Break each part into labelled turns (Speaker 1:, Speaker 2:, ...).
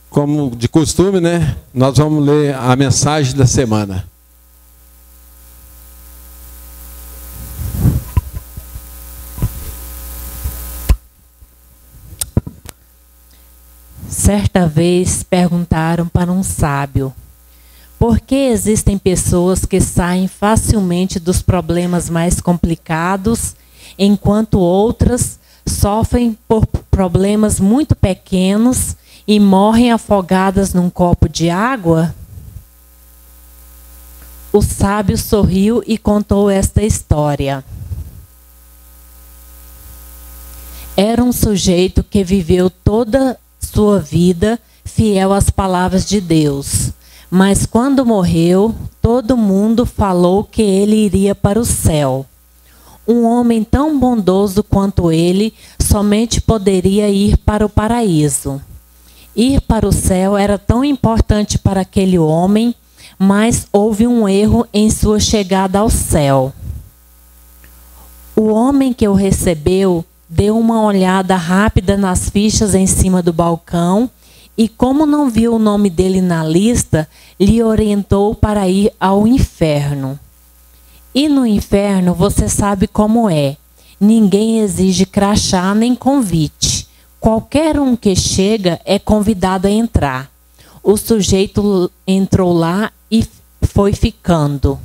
Speaker 1: Como de costume, né? Nós vamos ler a mensagem da semana.
Speaker 2: Certa vez perguntaram para um sábio: por que existem pessoas que saem facilmente dos problemas mais complicados, enquanto outras sofrem por problemas muito pequenos e morrem afogadas num copo de água? O sábio sorriu e contou esta história. Era um sujeito que viveu toda sua vida fiel às palavras de Deus, mas quando morreu, todo mundo falou que ele iria para o céu. Um homem tão bondoso quanto ele somente poderia ir para o paraíso. Ir para o céu era tão importante para aquele homem, mas houve um erro em sua chegada ao céu. O homem que o recebeu deu uma olhada rápida nas fichas em cima do balcão e, como não viu o nome dele na lista, lhe orientou para ir ao inferno. E no inferno você sabe como é. Ninguém exige crachá nem convite. Qualquer um que chega é convidado a entrar. O sujeito entrou lá e foi ficando.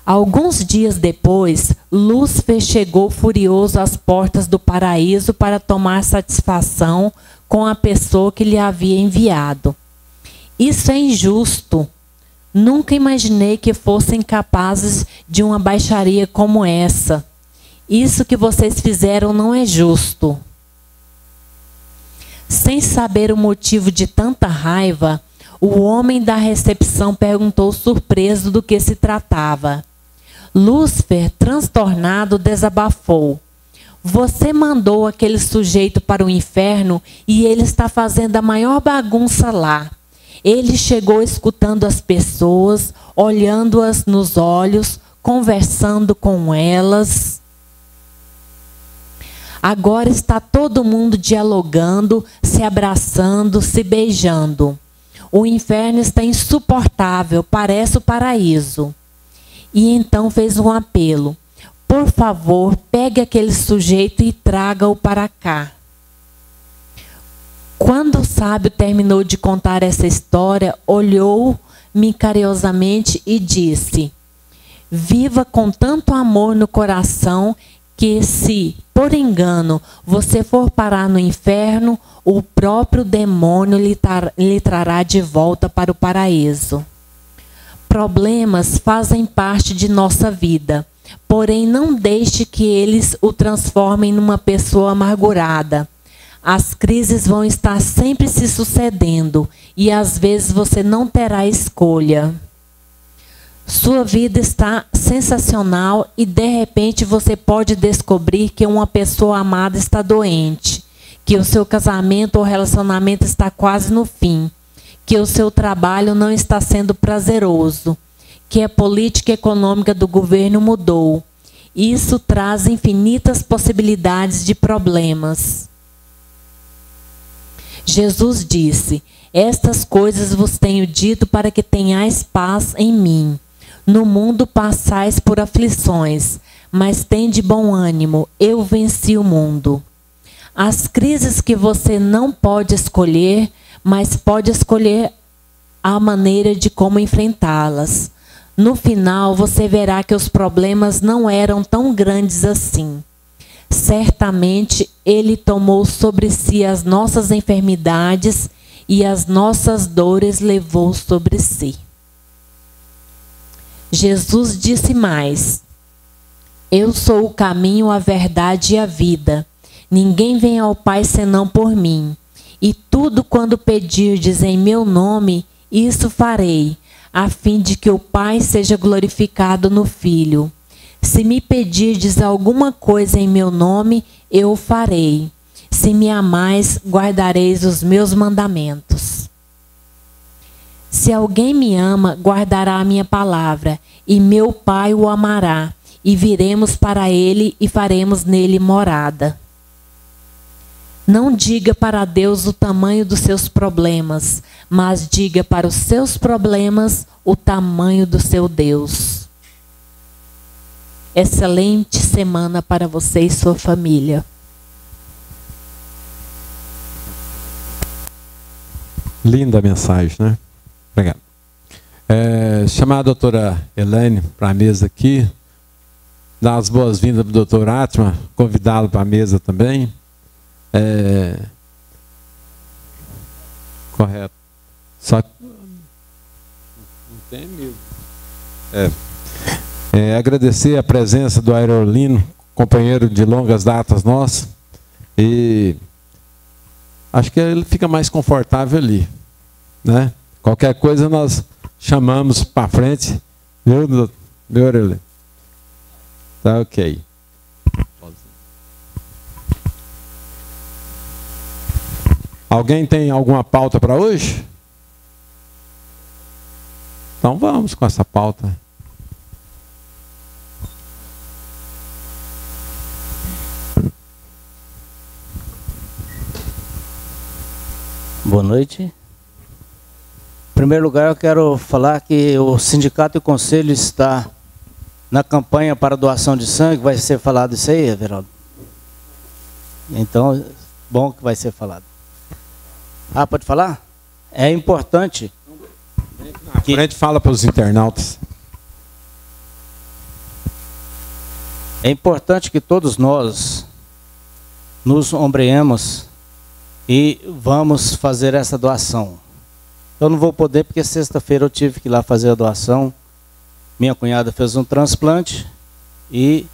Speaker 2: Alguns dias depois, Lúcifer chegou furioso às portas do paraíso para tomar satisfação com a pessoa que lhe havia enviado. Isso é injusto. Nunca imaginei que fossem capazes de uma baixaria como essa. Isso que vocês fizeram não é justo. Sem saber o motivo de tanta raiva, o homem da recepção perguntou surpreso do que se tratava. Lúcifer, transtornado, desabafou. Você mandou aquele sujeito para o inferno e ele está fazendo a maior bagunça lá. Ele chegou escutando as pessoas, olhando-as nos olhos, conversando com elas. Agora está todo mundo dialogando, se abraçando, se beijando. O inferno está insuportável, parece o paraíso. E então fez um apelo. Por favor, pegue aquele sujeito e traga-o para cá. Quando o sábio terminou de contar essa história, olhou-me carinhosamente e disse: viva com tanto amor no coração que, se, por engano, você for parar no inferno, o próprio demônio lhe trará de volta para o paraíso. Problemas fazem parte de nossa vida, porém não deixe que eles o transformem numa pessoa amargurada. As crises vão estar sempre se sucedendo e às vezes você não terá escolha. Sua vida está sensacional e de repente você pode descobrir que uma pessoa amada está doente, que o seu casamento ou relacionamento está quase no fim, que o seu trabalho não está sendo prazeroso, que a política econômica do governo mudou. Isso traz infinitas possibilidades de problemas. Jesus disse: estas coisas vos tenho dito para que tenhais paz em mim. No mundo passais por aflições, mas tende bom ânimo, eu venci o mundo. As crises que você não pode escolher, mas pode escolher a maneira de como enfrentá-las. No final, você verá que os problemas não eram tão grandes assim. Certamente, Ele tomou sobre si as nossas enfermidades e as nossas dores levou sobre si. Jesus disse mais: eu sou o caminho, a verdade e a vida. Ninguém vem ao Pai senão por mim. E tudo quando pedirdes em meu nome, isso farei, a fim de que o Pai seja glorificado no Filho. Se me pedirdes alguma coisa em meu nome, eu o farei. Se me amais, guardareis os meus mandamentos. Se alguém me ama, guardará a minha palavra, e meu Pai o amará, e viremos para ele e faremos nele morada. Não diga para Deus o tamanho dos seus problemas, mas diga para os seus problemas o tamanho do seu Deus. Excelente semana para você e sua família.
Speaker 1: Linda mensagem, né? Obrigado. Chamar a doutora Elaine para a mesa aqui. Dar as boas-vindas para o doutor Atma, convidá-lo para a mesa também. Correto. Só que não tem mesmo. Agradecer a presença do Aerolino, companheiro de longas datas nosso. E acho que ele fica mais confortável ali, né? Qualquer coisa nós chamamos para frente, viu, Aerolino? Tá ok. Alguém tem alguma pauta para hoje? Então vamos com essa pauta.
Speaker 3: Boa noite. Em primeiro lugar, eu quero falar que o Sindicato e o Conselho está na campanha para doação de sangue. Vai ser falado isso aí, Everaldo? Então, bom que vai ser falado. Ah, pode falar? É importante.
Speaker 1: A gente fala para os internautas.
Speaker 3: É importante que todos nós nos ombreemos e vamos fazer essa doação. Eu não vou poder porque sexta-feira eu tive que ir lá fazer a doação. Minha cunhada fez um transplante e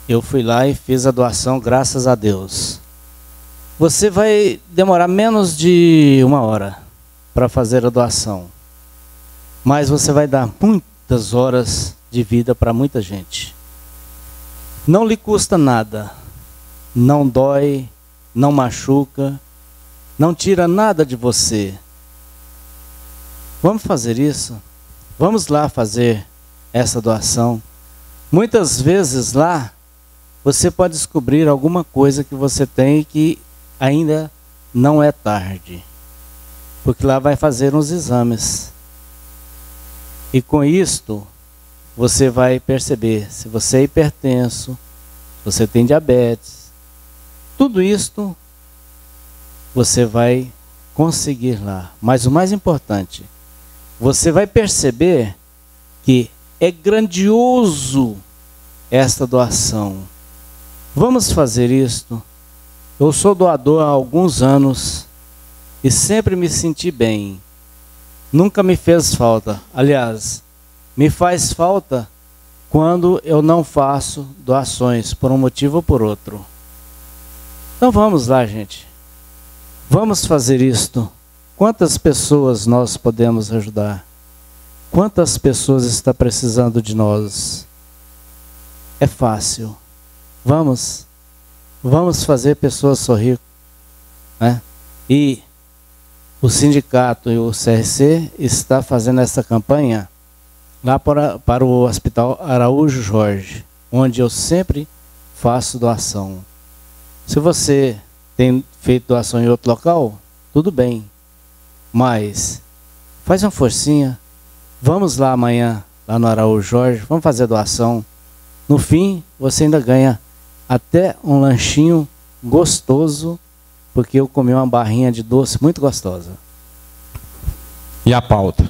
Speaker 3: eu fui lá e fiz a doação, graças a Deus. Você vai demorar menos de 1 hora para fazer a doação. Mas você vai dar muitas horas de vida para muita gente. Não lhe custa nada. Não dói, não machuca, não tira nada de você. Vamos fazer isso? Vamos lá fazer essa doação. Muitas vezes lá, você pode descobrir alguma coisa que você tem que ainda não é tarde. Porque lá vai fazer uns exames. E com isto, você vai perceber se você é hipertenso, se você tem diabetes. Tudo isto você vai conseguir lá. Mas o mais importante, você vai perceber que é grandioso esta doação. Vamos fazer isto. Eu sou doador há alguns anos e sempre me senti bem. Nunca me fez falta. Aliás, me faz falta quando eu não faço doações por um motivo ou por outro. Então vamos lá, gente. Vamos fazer isto. Quantas pessoas nós podemos ajudar? Quantas pessoas estão precisando de nós? É fácil. Vamos fazer pessoas sorrir, né? E o sindicato e o CRC está fazendo essa campanha lá para o Hospital Araújo Jorge, onde eu sempre faço doação. Se você tem feito doação em outro local, tudo bem. Mas faz uma forcinha. Vamos lá amanhã, lá no Araújo Jorge, vamos fazer doação. No fim, você ainda ganha até um lanchinho gostoso, porque eu comi uma barrinha de doce muito gostosa.
Speaker 1: E a pauta?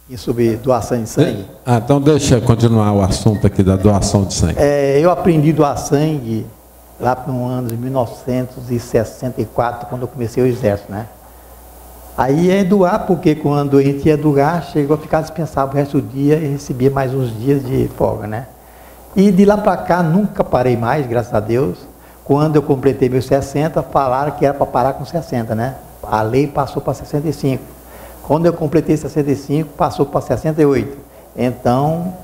Speaker 4: E sobre doação de sangue?
Speaker 1: Então deixa eu continuar o assunto aqui da doação de sangue.
Speaker 4: Eu aprendi a doar sangue lá no ano de 1964, quando eu comecei o exército, né? Aí é doar, porque quando a gente ia doar, chegou a ficar dispensável o resto do dia e recebia mais uns dias de folga, né? E de lá para cá, nunca parei mais, graças a Deus. Quando eu completei meus 60, falaram que era para parar com 60, né? A lei passou para 65. Quando eu completei 65, passou para 68. Então,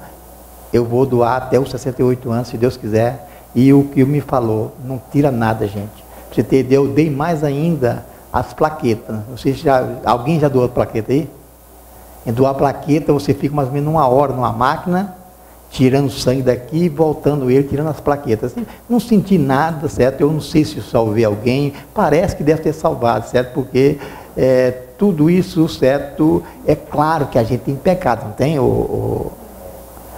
Speaker 4: eu vou doar até os 68 anos, se Deus quiser. E o que me falou, não tira nada, gente. Pra você entender, eu dei mais ainda as plaquetas. Alguém já doou plaqueta aí? Em doar plaqueta, você fica mais ou menos 1 hora numa máquina, tirando sangue daqui e voltando ele, tirando as plaquetas. Não senti nada, certo? Eu não sei se salvei alguém, parece que deve ter salvado, certo? Porque tudo isso, certo? É claro que a gente tem pecado, não tem?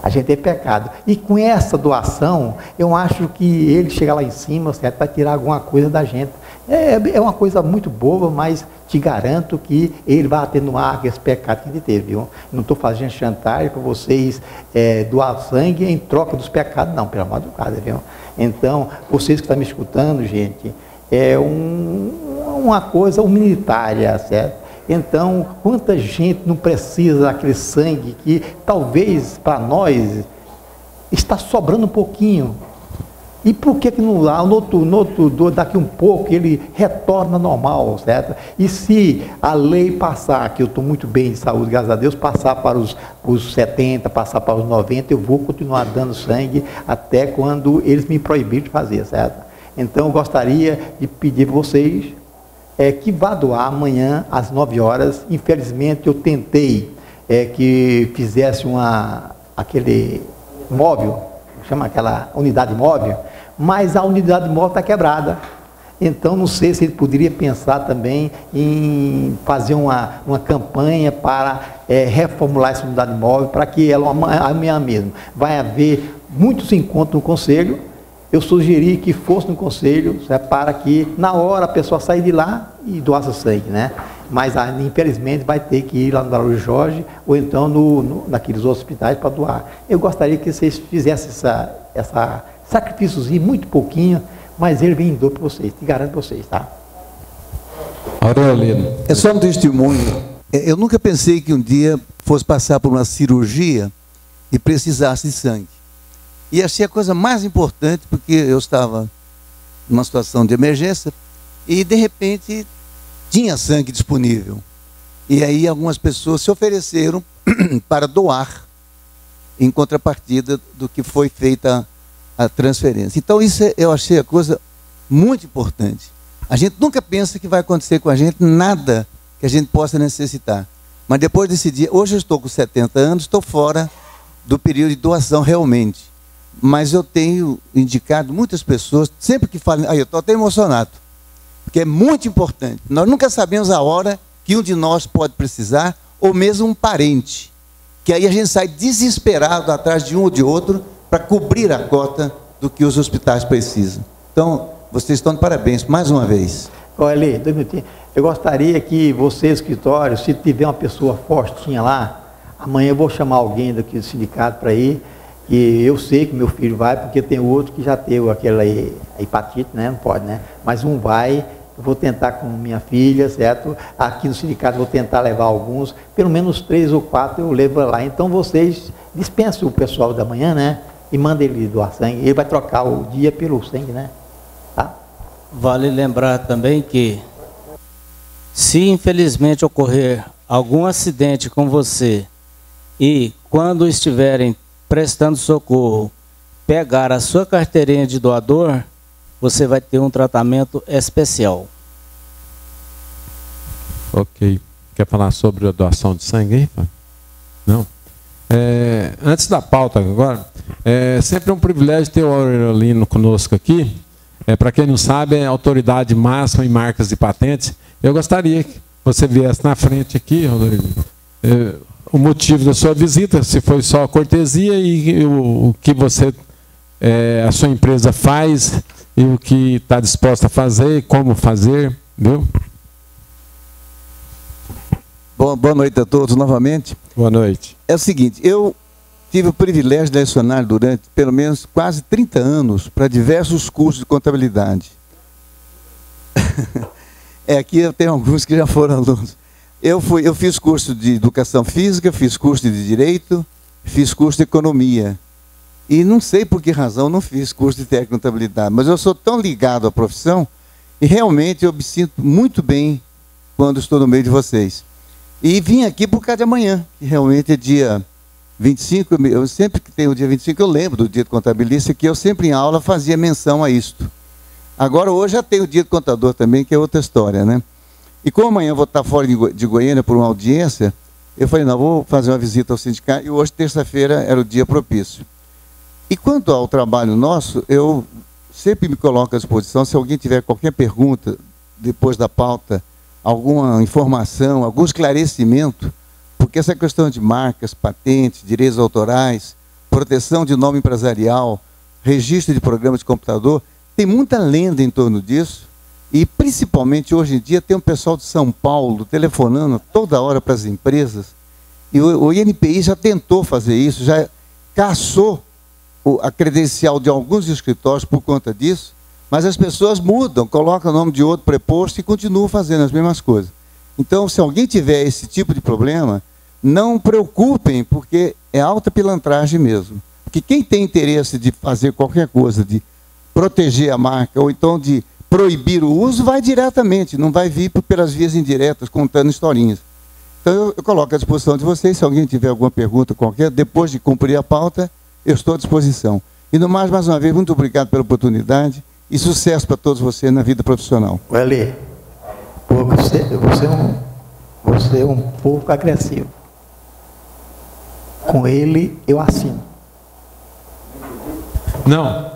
Speaker 4: A gente tem pecado. E com essa doação, eu acho que ele chega lá em cima, certo? Vai tirar alguma coisa da gente. É uma coisa muito boa, mas te garanto que ele vai atenuar esse pecado que ele teve, viu? Não estou fazendo chantagem para vocês doar sangue em troca dos pecados, não, pela madrugada, viu? Então, vocês que estão me escutando, gente, é uma coisa humanitária, certo? Então, quanta gente não precisa daquele sangue que talvez para nós está sobrando um pouquinho. E por que não lá, daqui um pouco, ele retorna normal, certo? E se a lei passar, que eu estou muito bem de saúde, graças a Deus, passar para os 70, passar para os 90, eu vou continuar dando sangue até quando eles me proibirem de fazer, certo? Então, eu gostaria de pedir para vocês que vá doar amanhã às 9 horas. Infelizmente, eu tentei que fizesse aquele móvel, chama aquela unidade móvel, mas a unidade móvel está quebrada. Então, não sei se ele poderia pensar também em fazer uma campanha para reformular essa unidade móvel, para que ela amanhã mesmo vai haver muitos encontros no conselho. Eu sugeri que fosse no conselho, para que na hora a pessoa sair de lá e doasse sangue, né? Mas infelizmente vai ter que ir lá no Araújo Jorge ou então naqueles hospitais para doar. Eu gostaria que vocês fizessem essa sacrifíciozinho, muito pouquinho, mas ele vem em dor para vocês, te garanto para vocês, tá?
Speaker 1: Aurelino.
Speaker 5: É só um testemunho. Eu nunca pensei que um dia fosse passar por uma cirurgia e precisasse de sangue. E achei a coisa mais importante, porque eu estava numa situação de emergência e, de repente, tinha sangue disponível. E aí algumas pessoas se ofereceram para doar em contrapartida do que foi feita a transferência. Então, isso eu achei a coisa muito importante. A gente nunca pensa que vai acontecer com a gente nada que a gente possa necessitar. Mas depois desse dia, hoje eu estou com 70 anos, estou fora do período de doação realmente. Mas eu tenho indicado muitas pessoas, sempre que falam, eu estou até emocionado, porque é muito importante. Nós nunca sabemos a hora que um de nós pode precisar, ou mesmo um parente, que aí a gente sai desesperado atrás de um ou de outro para cobrir a cota do que os hospitais precisam. Então, vocês estão de parabéns mais uma vez.
Speaker 4: Olha ali, 2 minutinhos. Eu gostaria que você, escritório, se tiver uma pessoa fortinha lá, amanhã eu vou chamar alguém daqui do sindicato para ir. E eu sei que meu filho vai, porque tem outro que já teve aquela hepatite, né? Não pode, né? Mas um vai, eu vou tentar com minha filha, certo? Aqui no sindicato vou tentar levar alguns, pelo menos 3 ou 4 eu levo lá. Então vocês dispensam o pessoal da manhã, né? E mandem ele doar sangue, ele vai trocar o dia pelo sangue, né? Tá?
Speaker 3: Vale lembrar também que, se infelizmente ocorrer algum acidente com você e quando estiverem prestando socorro, pegar a sua carteirinha de doador, você vai ter um tratamento especial.
Speaker 1: Ok. Quer falar sobre a doação de sangue aí? Não? Antes da pauta agora, é sempre um privilégio ter o Aurelino conosco aqui. Para quem não sabe, é autoridade máxima em marcas e patentes. Eu gostaria que você viesse na frente aqui, Aurelino. O motivo da sua visita, se foi só cortesia e o que a sua empresa faz e o que está disposta a fazer, como fazer, viu?
Speaker 5: Boa noite a todos novamente.
Speaker 1: Boa noite.
Speaker 5: É o seguinte, eu tive o privilégio de lecionar durante pelo menos quase 30 anos para diversos cursos de contabilidade. Aqui eu tenho alguns que já foram alunos. Eu fiz curso de educação física, fiz curso de direito, fiz curso de economia. E não sei por que razão não fiz curso de técnico de contabilidade, mas eu sou tão ligado à profissão e realmente eu me sinto muito bem quando estou no meio de vocês. E vim aqui por causa de amanhã, que realmente é dia 25, eu sempre que tem o dia 25, eu lembro do dia do contabilista, que eu sempre em aula fazia menção a isto. Agora hoje já tem o dia do contador também, que é outra história, né? E como amanhã eu vou estar fora de Goiânia por uma audiência, eu falei, não, vou fazer uma visita ao sindicato, e hoje, terça-feira, era o dia propício. E quanto ao trabalho nosso, eu sempre me coloco à disposição, se alguém tiver qualquer pergunta depois da pauta, alguma informação, algum esclarecimento, porque essa questão de marcas, patentes, direitos autorais, proteção de nome empresarial, registro de programa de computador, tem muita lenda em torno disso, e principalmente hoje em dia tem um pessoal de São Paulo telefonando toda hora para as empresas, e o INPI já tentou fazer isso, já caçou a credencial de alguns escritórios por conta disso, mas as pessoas mudam, colocam o nome de outro preposto e continuam fazendo as mesmas coisas. Então, se alguém tiver esse tipo de problema, não preocupem, porque é alta pilantragem mesmo. Porque quem tem interesse de fazer qualquer coisa, de proteger a marca, ou então de proibir o uso, vai diretamente, não vai vir pelas vias indiretas, contando historinhas. Então, eu coloco à disposição de vocês, se alguém tiver alguma pergunta qualquer, depois de cumprir a pauta, eu estou à disposição. E no mais uma vez, muito obrigado pela oportunidade e sucesso para todos vocês na vida profissional.
Speaker 4: Welly, você é um pouco agressivo. Com ele, eu assino.
Speaker 1: Não,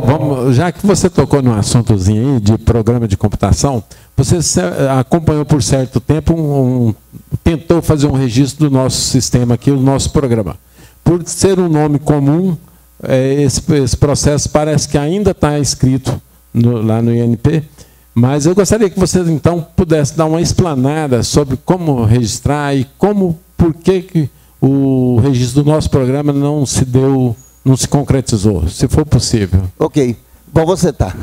Speaker 1: vamos, já que você tocou no assuntozinho aí de programa de computação, você acompanhou por certo tempo, tentou fazer um registro do nosso sistema aqui, do nosso programa. Por ser um nome comum, esse processo parece que ainda está escrito lá no INP, mas eu gostaria que você, então, pudesse dar uma explanada sobre como registrar e por que o registro do nosso programa não se concretizou, se for possível.
Speaker 5: Ok, bom, você tá.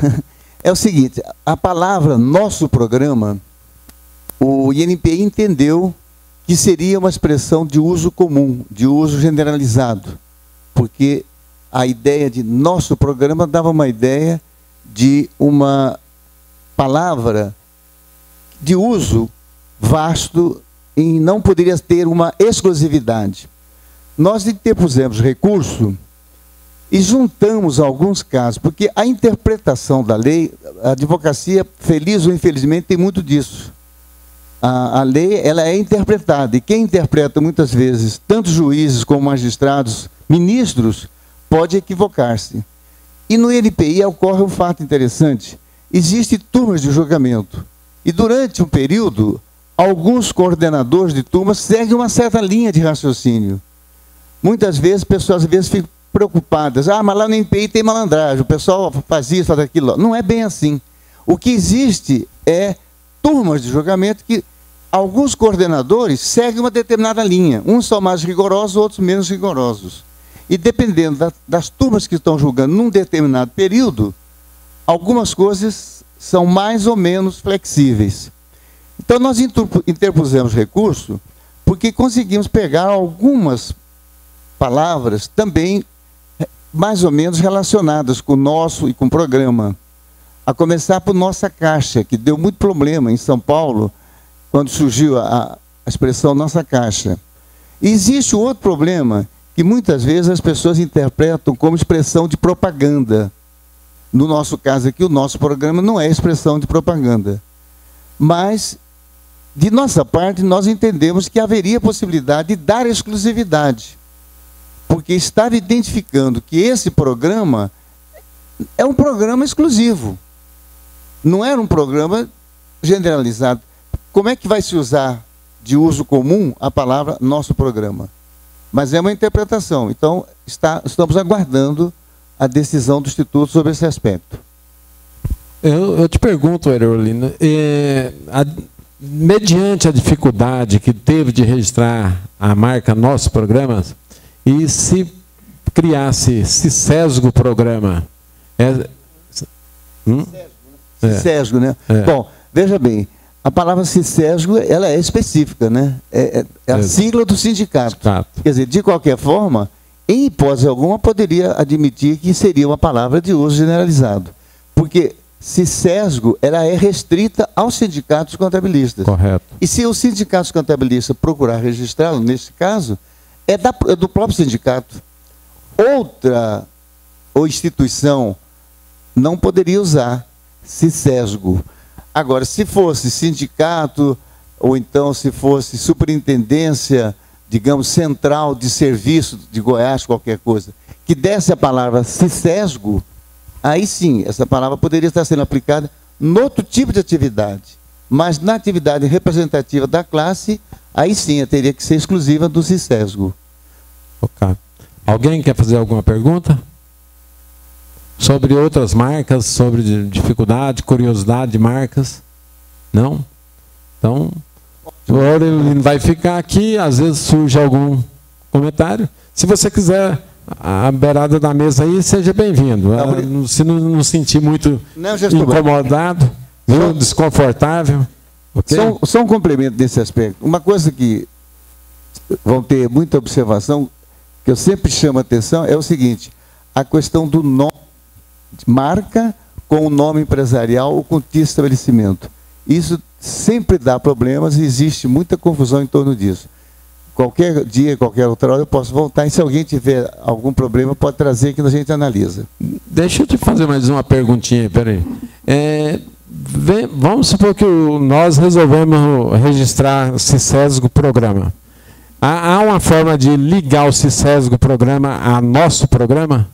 Speaker 5: É o seguinte, a palavra nosso programa, o INPI entendeu que seria uma expressão de uso comum, de uso generalizado, porque a ideia de nosso programa dava uma ideia de uma palavra de uso vasto e não poderia ter uma exclusividade. Nós interpusemos recurso e juntamos alguns casos, porque a interpretação da lei, a advocacia, feliz ou infelizmente, tem muito disso. A lei, ela é interpretada, e quem interpreta muitas vezes, tanto juízes como magistrados, ministros, pode equivocar-se. E no INPI ocorre um fato interessante. Existem turmas de julgamento, e durante um período, alguns coordenadores de turmas seguem uma certa linha de raciocínio. Muitas vezes, pessoas às vezes ficam preocupadas. Mas lá no INPI tem malandragem, o pessoal faz isso, faz aquilo. Não é bem assim. O que existe é turmas de julgamento que alguns coordenadores seguem uma determinada linha. Uns são mais rigorosos, outros menos rigorosos. E dependendo das turmas que estão julgando num determinado período, algumas coisas são mais ou menos flexíveis. Então, nós interpusemos recurso porque conseguimos pegar algumas palavras também mais ou menos relacionadas com o nosso e com o programa. A começar por nossa caixa, que deu muito problema em São Paulo, quando surgiu a expressão nossa caixa. E existe outro problema, que muitas vezes as pessoas interpretam como expressão de propaganda. No nosso caso aqui, o nosso programa não é expressão de propaganda. Mas, de nossa parte, nós entendemos que haveria possibilidade de dar exclusividade. Porque estava identificando que esse programa é um programa exclusivo. Não era um programa generalizado. Como é que vai se usar de uso comum a palavra nosso programa? Mas é uma interpretação. Então, estamos aguardando a decisão do Instituto sobre esse aspecto.
Speaker 1: Eu te pergunto, Aerolino, mediante a dificuldade que teve de registrar a marca Nossos Programas, e se criasse CISESGO programa...
Speaker 5: CISESGO, né? Bom, veja bem, a palavra CISESGO, ela é específica, né? É a sigla do sindicato. Quer dizer, de qualquer forma, em hipótese alguma, poderia admitir que seria uma palavra de uso generalizado. Porque CISESGO, ela é restrita aos sindicatos contabilistas.
Speaker 1: Correto.
Speaker 5: E se os sindicatos contabilistas procurar registrá-lo, nesse caso, é do próprio sindicato. Outra instituição não poderia usar CISESGO. Agora, se fosse sindicato, ou então se fosse superintendência, digamos, central de serviço de Goiás, qualquer coisa, que desse a palavra CISESGO, aí sim, essa palavra poderia estar sendo aplicada em outro tipo de atividade. Mas na atividade representativa da classe, aí sim, teria que ser exclusiva do CISESGO.
Speaker 1: Ok. Alguém quer fazer alguma pergunta? Sobre outras marcas, sobre dificuldade, curiosidade de marcas? Não? Então, o Aurelino vai ficar aqui, às vezes surge algum comentário. Se você quiser, a beirada da mesa aí, seja bem-vindo. Se não sentir muito incomodado, desconfortável. Okay?
Speaker 5: Só um complemento desse aspecto. Uma coisa que vão ter muita observação, que eu sempre chamo a atenção, é o seguinte: a questão do nome, marca com o nome empresarial ou com título de estabelecimento. Isso sempre dá problemas e existe muita confusão em torno disso. Qualquer dia, qualquer outra hora eu posso voltar, e se alguém tiver algum problema, pode trazer que a gente analisa.
Speaker 1: Deixa eu te fazer mais uma perguntinha, peraí. Vamos supor que nós resolvemos registrar CISESGO programa. Há uma forma de ligar o CISESGO programa a nosso programa?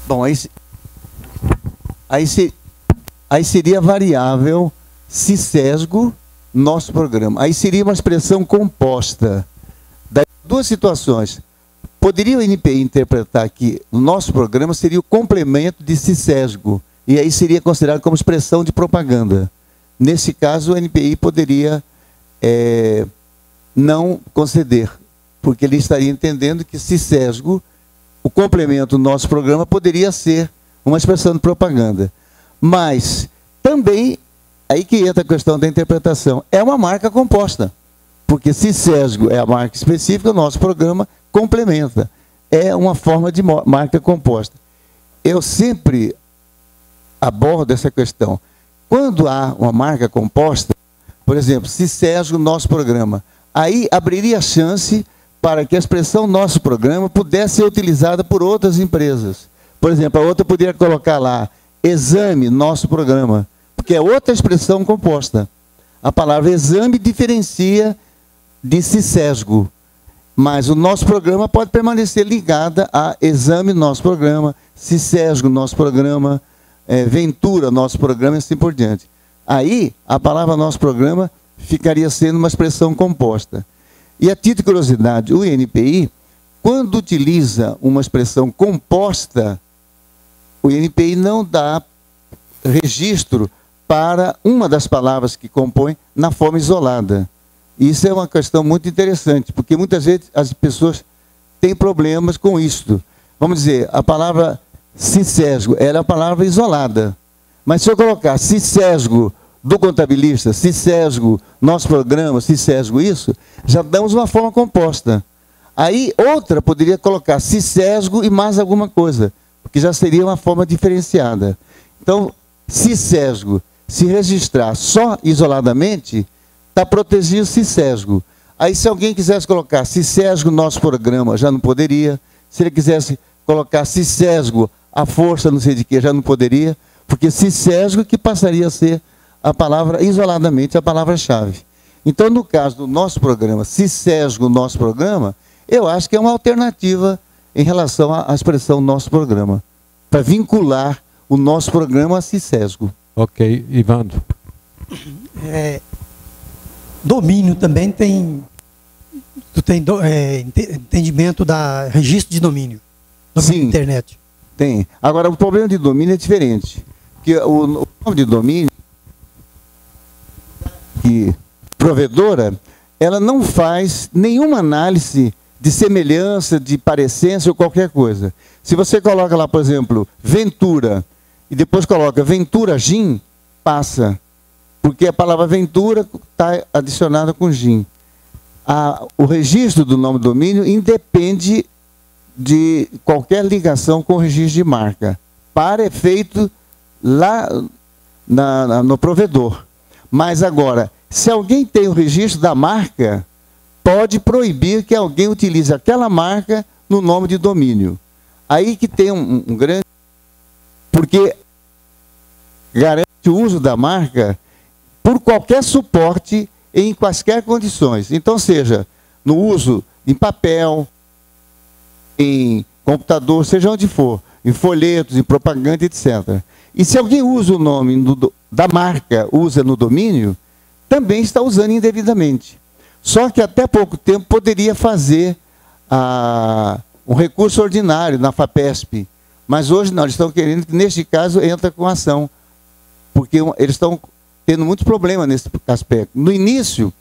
Speaker 5: Bom, aí seria variável CISESGO, nosso programa. Aí seria uma expressão composta. Das duas situações. Poderia o NPI interpretar que o nosso programa seria o complemento de CISESGO, e aí seria considerado como expressão de propaganda. Nesse caso, o NPI poderia não conceder, porque ele estaria entendendo que CISESGO, o complemento do nosso programa, poderia ser uma expressão de propaganda. Mas também, aí que entra a questão da interpretação, é uma marca composta, porque CISESGO é a marca específica, o nosso programa complementa. É uma forma de marca composta. Eu sempre abordo essa questão. Quando há uma marca composta, por exemplo, CISESGO, nosso programa, aí abriria a chance para que a expressão nosso programa pudesse ser utilizada por outras empresas. Por exemplo, a outra poderia colocar lá, exame, nosso programa, porque é outra expressão composta. A palavra exame diferencia de CISESGO, mas o nosso programa pode permanecer ligada a exame, nosso programa, CISESGO, nosso programa, Ventura, nosso programa e assim por diante. Aí, a palavra nosso programa ficaria sendo uma expressão composta. E a título de curiosidade, o INPI, quando utiliza uma expressão composta, o INPI não dá registro para uma das palavras que compõe na forma isolada. Isso é uma questão muito interessante, porque muitas vezes as pessoas têm problemas com isso. Vamos dizer, a palavra CISESGO era a palavra isolada. Mas se eu colocar CISESGO do contabilista, CISESGO, nosso programa, CISESGO isso, já damos uma forma composta. Aí outra poderia colocar CISESGO e mais alguma coisa, porque já seria uma forma diferenciada. Então, CISESGO, se registrar só isoladamente, está protegido o CISESGO. Aí se alguém quisesse colocar CISESGO, nosso programa, já não poderia. Se ele quisesse colocar CISESGO, a força não sei de que, já não poderia, porque CISESGO que passaria a ser a palavra, isoladamente, a palavra-chave. Então, no caso do nosso programa, CISESGO, nosso programa, eu acho que é uma alternativa em relação à expressão nosso programa, para vincular o nosso programa a CISESGO.
Speaker 1: Ok, Ivandro.
Speaker 6: Domínio também tem entendimento da registro de domínio. Domínio
Speaker 5: Sim,
Speaker 6: internet.
Speaker 5: Tem. Agora, o problema de domínio é diferente. Porque o nome de domínio, que provedora, ela não faz nenhuma análise de semelhança, de parecência ou qualquer coisa. Se você coloca lá, por exemplo, Ventura, e depois coloca Ventura Gin, passa. Porque a palavra Ventura está adicionada com Gin. O registro do nome do domínio independe de qualquer ligação com o registro de marca, para efeito lá no provedor. Mas agora, se alguém tem o registro da marca, pode proibir que alguém utilize aquela marca no nome de domínio. Aí que tem um grande... Porque garante o uso da marca por qualquer suporte em quaisquer condições. Então, seja no uso em papel, em computador, seja onde for, em folhetos, em propaganda, etc. E se alguém usa o nome da marca, usa no domínio, também está usando indevidamente. Só que até pouco tempo poderia fazer um recurso ordinário na FAPESP. Mas hoje não, eles estão querendo que, neste caso, entra com ação. Porque eles estão tendo muitos problemas nesse aspecto. No início,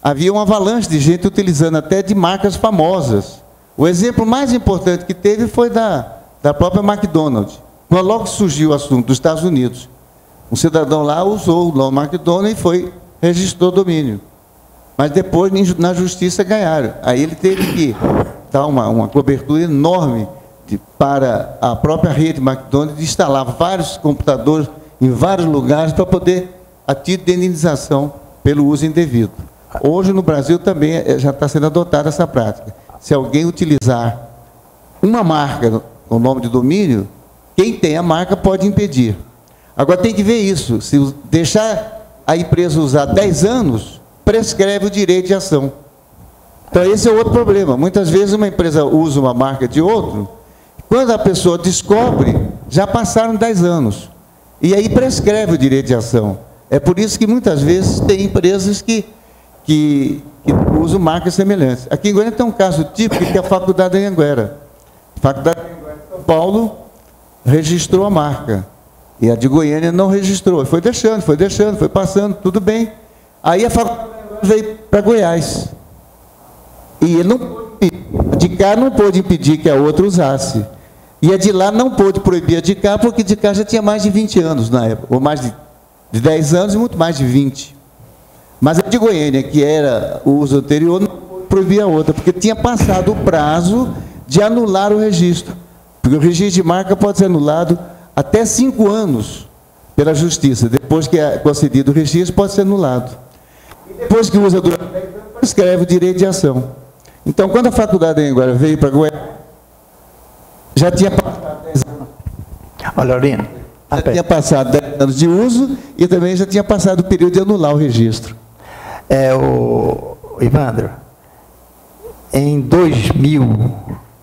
Speaker 5: havia uma avalanche de gente utilizando até de marcas famosas. O exemplo mais importante que teve foi da própria McDonald's. Quando logo surgiu o assunto dos Estados Unidos, um cidadão lá usou o nome McDonald's e registrou o domínio. Mas depois, na justiça, ganharam. Aí ele teve que dar uma cobertura enorme para a própria rede McDonald's, instalar vários computadores em vários lugares para poder a título de indenização pelo uso indevido. Hoje, no Brasil, também já está sendo adotada essa prática. Se alguém utilizar uma marca no nome de domínio, quem tem a marca pode impedir. Agora, tem que ver isso. Se deixar a empresa usar 10 anos, prescreve o direito de ação. Então, esse é outro problema. Muitas vezes, uma empresa usa uma marca de outro, quando a pessoa descobre, já passaram 10 anos. E aí prescreve o direito de ação. É por isso que, muitas vezes, tem empresas que usam marcas semelhantes. Aqui em Goiânia tem um caso típico, que é a Faculdade de Anhanguera. A Faculdade de Anhanguera de São Paulo registrou a marca. E a de Goiânia não registrou. Foi deixando, foi passando, tudo bem. Aí a Faculdade veio para Goiás. E ele de cá não pôde impedir que a outra usasse. E a de lá não pôde proibir a de cá, porque de cá já tinha mais de 20 anos na época, ou mais de 10 anos e muito mais de 20. Mas a de Goiânia, que era o uso anterior, não proibia a outra, porque tinha passado o prazo de anular o registro. Porque o registro de marca pode ser anulado até 5 anos pela Justiça. Depois que é concedido o registro, pode ser anulado. E depois que usa durante 10 anos, escreve o direito de ação. Então, quando a Faculdade de Anhanguera veio para Goiás, já tinha passado 10 anos.
Speaker 4: Olha, Aurino.
Speaker 5: Já tinha passado 10 anos de uso e também já tinha passado o período de anular o registro.
Speaker 4: Ivandro, em 2000,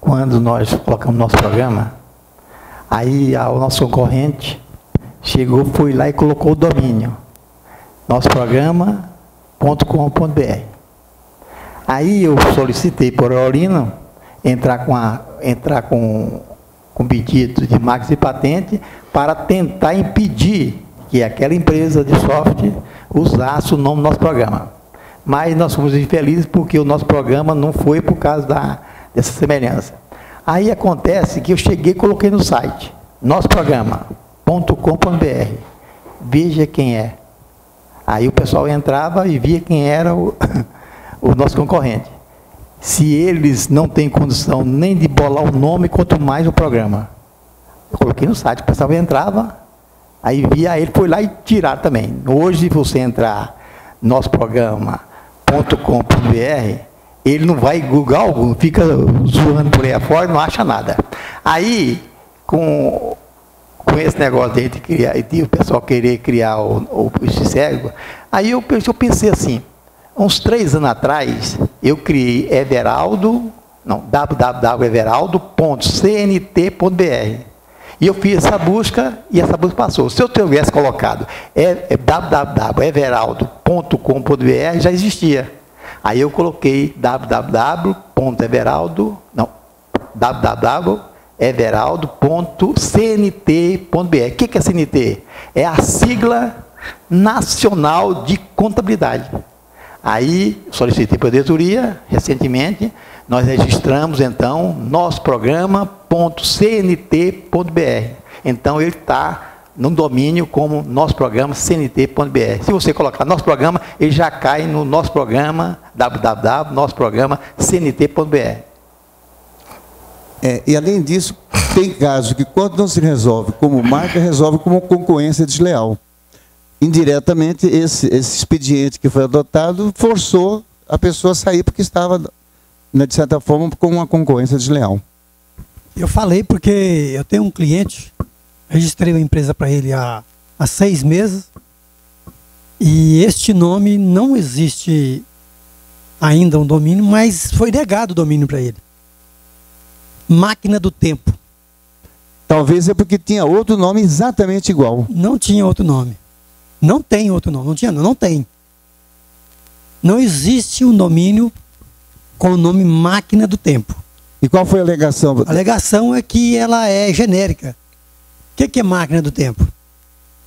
Speaker 4: quando nós colocamos nosso programa, aí o nosso concorrente chegou, foi lá e colocou o domínio, nossoprograma.com.br. Aí eu solicitei por Aurino entrar com pedido de marcas e patente para tentar impedir que aquela empresa de software usasse o nome do nosso programa. Mas nós fomos infelizes porque o nosso programa não foi por causa dessa semelhança. Aí acontece que eu cheguei e coloquei no site, nossoprograma.com.br. Veja quem é. Aí o pessoal entrava e via quem era o nosso concorrente. Se eles não têm condição nem de bolar o nome, quanto mais o programa. Eu coloquei no site, o pessoal entrava, aí via, ele foi lá e tiraram também. Hoje, se você entrar nossoprograma.com.br, ele não vai googar algum, fica zoando por aí afora, não acha nada. Aí, com esse negócio de criar, de o pessoal querer criar esse cego, aí eu pensei assim, uns 3 anos atrás, eu criei www.everaldo.cnt.br. E eu fiz essa busca e essa busca passou. Se eu tivesse colocado www.everaldo.com.br, já existia. Aí eu coloquei www.everaldo.cnt.br. O que é CNT? É a sigla nacional de contabilidade. Aí, solicitei para a diretoria, recentemente, nós registramos, então, nosso programa.cnt.br. Então, ele está no domínio como nosso programa cnt.br. Se você colocar nosso programa, ele já cai no nosso programa, www.nossoprograma.cnt.br.
Speaker 5: E, além disso, tem casos que, quando não se resolve como marca, resolve como concorrência desleal. Indiretamente, esse expediente que foi adotado forçou a pessoa a sair porque estava, de certa forma, com uma concorrência desleal.
Speaker 6: Eu falei porque eu tenho um cliente, registrei uma empresa para ele há 6 meses, e este nome não existe ainda um domínio, mas foi negado o domínio para ele. Máquina do Tempo.
Speaker 5: Talvez é porque tinha outro nome exatamente igual.
Speaker 6: Não tinha outro nome. Não tem outro nome. Não tinha, não tem. Não existe um domínio com o nome Máquina do Tempo.
Speaker 5: E qual foi a alegação?
Speaker 6: A alegação é que ela é genérica. O que é Máquina do Tempo?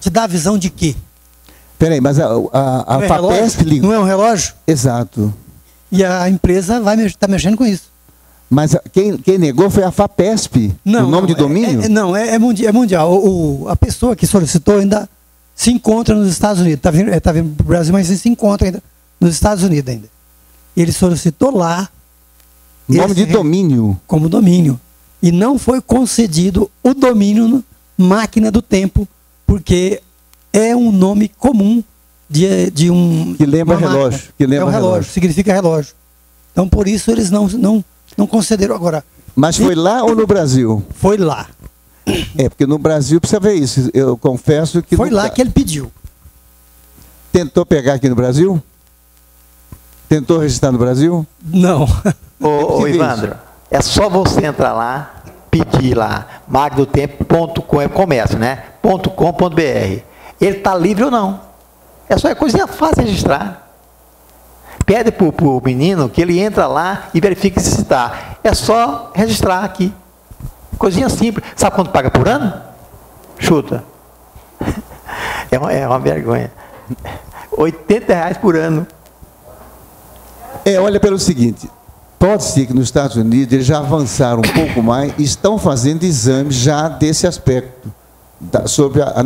Speaker 6: Te dá a visão de quê?
Speaker 5: Peraí, mas a FAPESP ligou.
Speaker 6: Não é um relógio?
Speaker 5: Exato.
Speaker 6: E a empresa está mexendo com isso.
Speaker 5: Mas quem negou foi a FAPESP,
Speaker 6: não,
Speaker 5: o nome de domínio?
Speaker 6: É mundial. A pessoa que solicitou ainda se encontra nos Estados Unidos. Está vindo para o Brasil, mas se encontra ainda nos Estados Unidos ainda. Ele solicitou lá.
Speaker 5: Nome de domínio.
Speaker 6: Como domínio. E não foi concedido o domínio Máquina do Tempo, porque é um nome comum de um...
Speaker 5: Que lembra relógio. Que lembra relógio.
Speaker 6: Significa relógio. Então, por isso, eles não concederam agora.
Speaker 5: Mas foi lá ou no Brasil?
Speaker 6: Foi lá.
Speaker 5: É, porque no Brasil precisa ver isso. Eu confesso que...
Speaker 6: Foi lá que ele pediu.
Speaker 5: Tentou pegar aqui no Brasil? Tentou registrar no Brasil?
Speaker 6: Não.
Speaker 4: Ô Ivandro, é só você entrar lá, pedir lá, magnotempo.com, é comércio, né? .com.br. Ele está livre ou não? É só coisinha fácil de registrar. Pede para o menino que ele entra lá e verifique se está. É só registrar aqui. Coisinha simples. Sabe quanto paga por ano? Chuta. É uma vergonha. R$80 por ano.
Speaker 5: Olha pelo seguinte, pode ser que nos Estados Unidos eles já avançaram um pouco mais e estão fazendo exames já desse aspecto, sobre a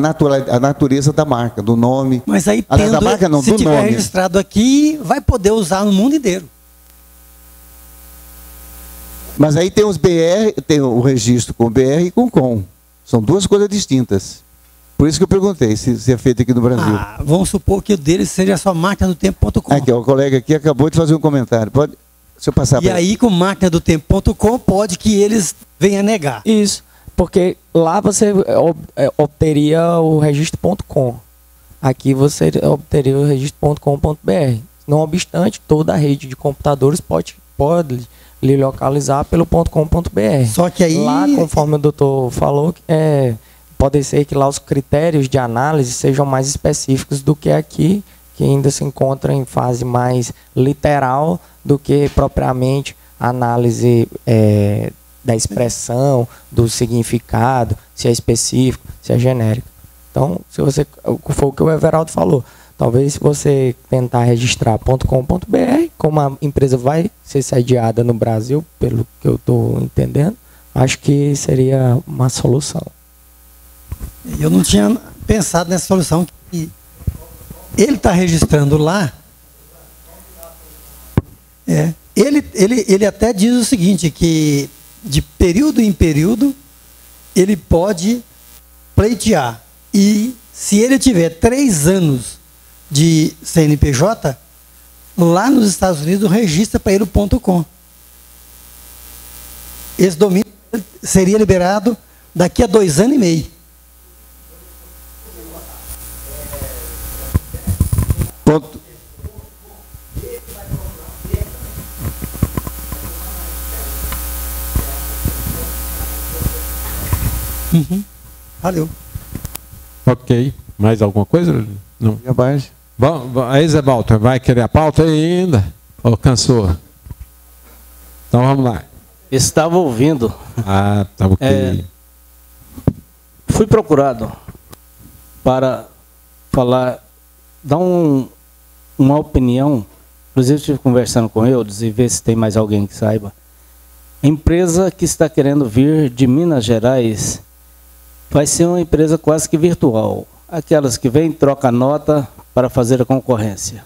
Speaker 5: natureza da marca, do nome.
Speaker 6: Mas aí,
Speaker 5: da marca não,
Speaker 6: se
Speaker 5: do
Speaker 6: tiver
Speaker 5: nome.
Speaker 6: Registrado aqui, vai poder usar no mundo inteiro.
Speaker 5: Mas aí tem os BR, tem o registro com BR e com. São duas coisas distintas. Por isso que eu perguntei se é feito aqui no Brasil.
Speaker 6: Vamos supor que o deles seja só máquinadotempo.com.
Speaker 5: Aqui, o colega aqui acabou de fazer um comentário. Deixa eu passar para ele.
Speaker 6: E aí, com máquinadotempo.com, pode que eles venham negar.
Speaker 7: Isso, porque lá você obteria o registro.com. Aqui você obteria o registro.com.br. Não obstante, toda a rede de computadores pode lhe localizar pelo .com.br.
Speaker 6: Só que aí...
Speaker 7: Lá, conforme o doutor falou, pode ser que lá os critérios de análise sejam mais específicos do que aqui, que ainda se encontra em fase mais literal do que propriamente análise da expressão, do significado, se é específico, se é genérico. Então, foi o que o Everaldo falou. Talvez se você tentar registrar .com.br, como a empresa vai ser sediada no Brasil, pelo que eu estou entendendo, acho que seria uma solução.
Speaker 6: Eu não tinha pensado nessa solução. Ele está registrando lá. Ele até diz o seguinte, que de período em período ele pode pleitear. E se ele tiver 3 anos de CNPJ, lá nos Estados Unidos registra para ele o .com. Esse domínio seria liberado daqui a 2 anos e meio. Valeu.
Speaker 1: Ok. Mais alguma coisa? Não.
Speaker 5: Abaixo.
Speaker 1: Aí, Zé Walter, vai querer a pauta ainda? Ou cansou? Então vamos lá.
Speaker 3: Estava ouvindo.
Speaker 1: Tá ok.
Speaker 3: Fui procurado para falar, dar uma opinião. Inclusive, estive conversando com eles e ver se tem mais alguém que saiba. A empresa que está querendo vir de Minas Gerais vai ser uma empresa quase que virtual. Aquelas que vêm, troca nota para fazer a concorrência.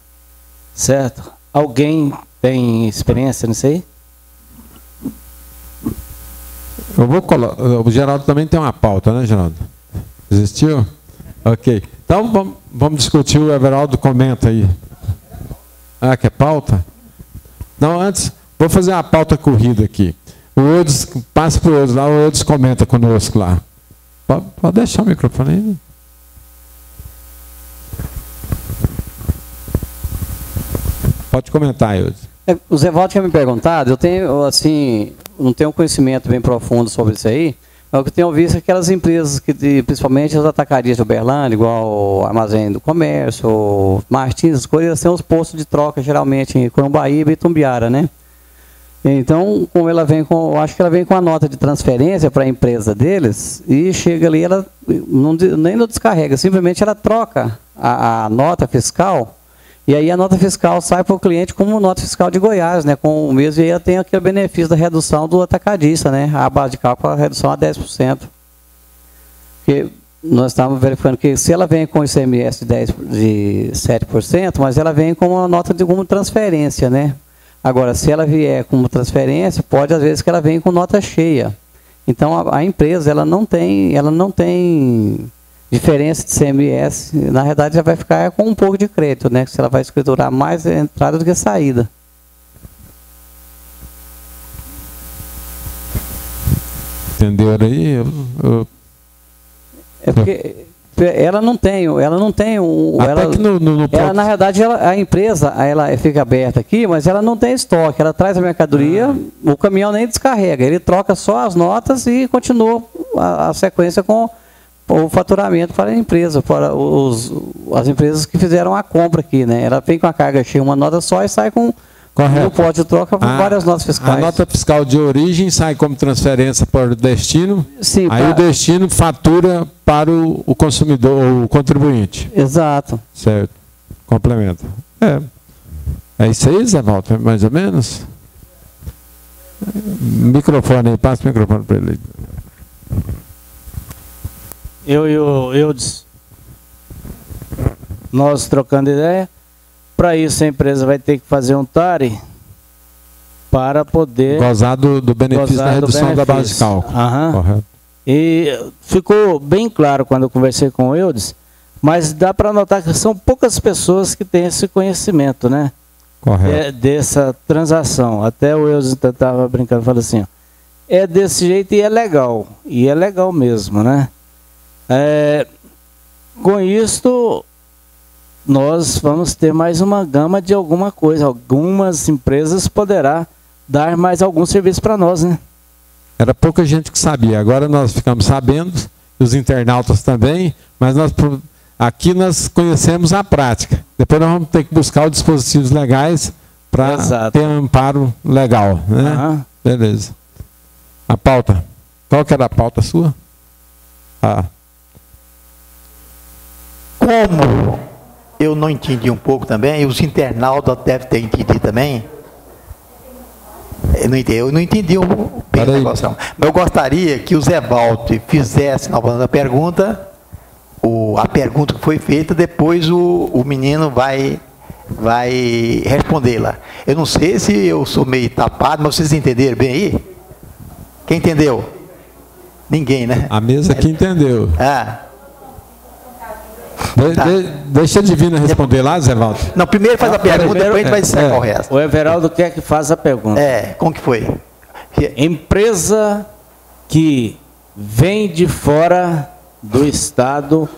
Speaker 3: Certo? Alguém tem experiência nisso aí?
Speaker 1: O Geraldo também tem uma pauta, né, Geraldo? Existiu? Ok. Então vamos discutir, o Everaldo comenta aí. Que é pauta? Não, antes, vou fazer uma pauta corrida aqui. O Eudes, passa para o Eudes lá, o Eudes comenta conosco lá. Pode deixar o microfone aí. Pode comentar, Eudes.
Speaker 8: O Zé Walter tinha me perguntado, eu tenho, assim, não tenho um conhecimento bem profundo sobre isso aí, mas o que eu tenho visto é aquelas empresas, principalmente as atacarias de Uberlândia, igual o Armazém do Comércio, o Martins, as coisas, têm os postos de troca, geralmente, em Corumbaíba e Itumbiara, né? Então, como ela vem com, eu acho que ela vem com a nota de transferência para a empresa deles, e chega ali, ela nem não descarrega, simplesmente ela troca a nota fiscal, e aí a nota fiscal sai para o cliente como nota fiscal de Goiás, né, com o mesmo, e aí ela tem aquele benefício da redução do atacadista, né, a base de cálculo, a redução a 10%. Porque nós estávamos verificando que se ela vem com ICMS de 7%, mas ela vem com uma nota de como transferência, né. Agora, se ela vier como transferência, pode às vezes que ela venha com nota cheia. Então a empresa ela não tem diferença de ICMS, na verdade já vai ficar com um pouco de crédito, né? Se ela vai escriturar mais entrada do que saída.
Speaker 1: Entenderam aí?
Speaker 8: É porque ela não tem ela, na verdade, a empresa ela fica aberta aqui, mas ela não tem estoque. Ela traz a mercadoria, o caminhão nem descarrega, ele troca só as notas e continua a sequência com o faturamento para a empresa, para as empresas que fizeram a compra aqui, né? Ela vem com a carga cheia, uma nota só e sai com o pote de troca por várias notas fiscais.
Speaker 1: A nota fiscal de origem sai como transferência para o destino,
Speaker 8: sim,
Speaker 1: aí o destino fatura para o consumidor, o contribuinte.
Speaker 8: Exato.
Speaker 1: Certo. Complementa. É isso aí, Zé Walter, mais ou menos? Microfone aí, passa o microfone para ele.
Speaker 3: Nós trocando ideia. Para isso a empresa vai ter que fazer um TARI para poder
Speaker 1: gozar do benefício da redução da base de cálculo.
Speaker 3: Correto. E ficou bem claro quando eu conversei com o Eudes, mas dá para notar que são poucas pessoas que têm esse conhecimento, né?
Speaker 1: Correto.
Speaker 3: Dessa transação. Até o Eudes estava brincando, falando assim, ó, é desse jeito e é legal mesmo, né? Com isto nós vamos ter mais uma gama de alguma coisa. Algumas empresas poderá dar mais algum serviço para nós, né?
Speaker 1: Era pouca gente que sabia. Agora nós ficamos sabendo, os internautas também, mas aqui nós conhecemos a prática. Depois nós vamos ter que buscar os dispositivos legais para ter um amparo legal, né? Beleza. A pauta. Qual que era a pauta sua?
Speaker 4: Como eu não entendi um pouco também, e os internautas devem ter entendido também. Eu não entendi bem a negociação. Mas eu gostaria que o Zé Walter fizesse novamente a pergunta que foi feita, depois o menino vai respondê-la. Eu não sei se eu sou meio tapado, mas vocês entenderam bem aí? Quem entendeu? Ninguém, né?
Speaker 1: A mesa que entendeu. Deixa a Divina responder lá, Zé Walter.
Speaker 4: Não, primeiro faz a pergunta, depois a gente vai dissecar o resto.
Speaker 3: O Everaldo quer que faça a pergunta.
Speaker 4: Como que foi?
Speaker 3: Empresa que vem de fora do estado,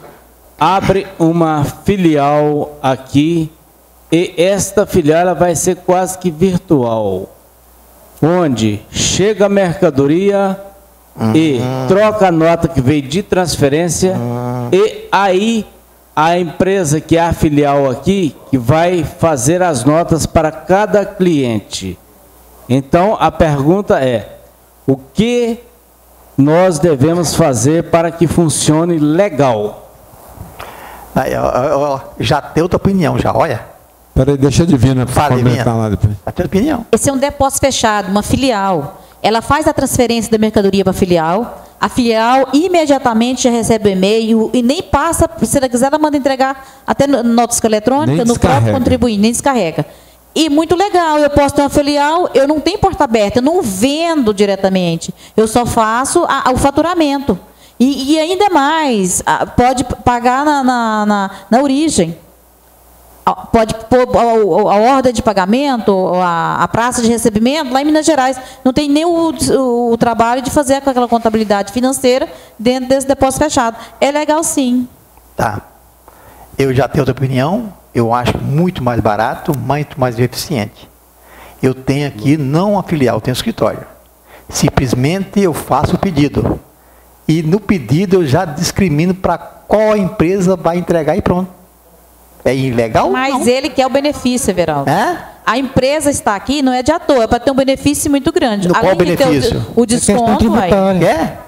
Speaker 3: abre uma filial aqui, e esta filial ela vai ser quase que virtual, onde chega a mercadoria e troca a nota que veio de transferência, e aí a empresa que é a filial aqui, que vai fazer as notas para cada cliente. Então, a pergunta é, o que nós devemos fazer para que funcione legal?
Speaker 4: Já tem outra opinião, já, olha.
Speaker 1: Peraí, deixa a Divina comentar lá depois.
Speaker 4: Já tem opinião.
Speaker 9: Esse é um depósito fechado, uma filial. Ela faz a transferência da mercadoria para a filial imediatamente já recebe o e-mail e nem passa, se ela quiser, ela manda entregar até nota eletrônica, no próprio contribuinte, nem descarrega. E muito legal, eu posso ter uma filial, eu não tenho porta aberta, eu não vendo diretamente, eu só faço o faturamento. E ainda mais, pode pagar na origem. Pode pôr a ordem de pagamento, a praça de recebimento, lá em Minas Gerais. Não tem nem o trabalho de fazer aquela contabilidade financeira dentro desse depósito fechado. É legal, sim.
Speaker 4: Tá. Eu já tenho outra opinião. Eu acho muito mais barato, muito mais eficiente. Eu tenho aqui não a filial, eu tenho escritório. Simplesmente eu faço o pedido. E no pedido eu já discrimino para qual empresa vai entregar e pronto. É ilegal?
Speaker 9: Mas
Speaker 4: não.
Speaker 9: ele quer o benefício, Everaldo.
Speaker 4: É?
Speaker 9: A empresa está aqui, não é de à toa, é para ter um benefício muito grande.
Speaker 4: No qual benefício?
Speaker 9: Ter o desconto, uai.
Speaker 4: Quer?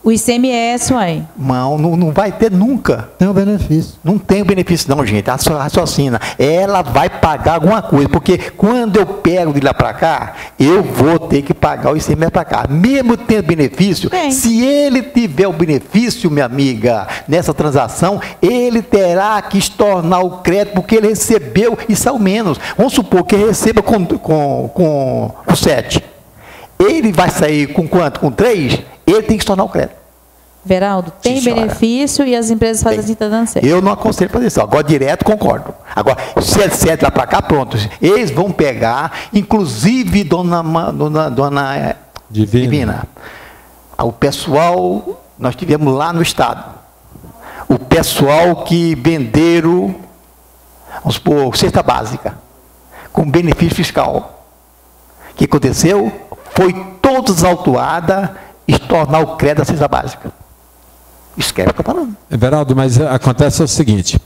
Speaker 9: O ICMS, uai.
Speaker 4: Não vai ter nunca.
Speaker 6: Tem o benefício.
Speaker 4: Não tem o benefício não, gente. Raciocina. Ela vai pagar alguma coisa, porque quando eu pego de lá para cá, eu vou ter que pagar o ICMS para cá. Mesmo tendo benefício, se ele tiver o benefício, minha amiga, nessa transação, ele terá que estornar o crédito, porque ele recebeu e saiu menos. Vamos supor que ele receba com 7. Ele vai sair com quanto? Com 3? Ele tem que estornar o crédito.
Speaker 9: Veraldo, tem benefício e as empresas fazem assim, está dando certo.
Speaker 4: Eu não aconselho fazer isso. Agora, direto, concordo. Agora, se é certo lá para cá, pronto. Eles vão pegar, inclusive, dona Divina. O pessoal, nós tivemos lá no estado, o pessoal que venderam, vamos supor, cesta básica, com benefício fiscal. O que aconteceu? Foi toda autuada estornar o crédito da cesta básica. Esquece o que eu estou falando.
Speaker 1: Everaldo, mas acontece o seguinte,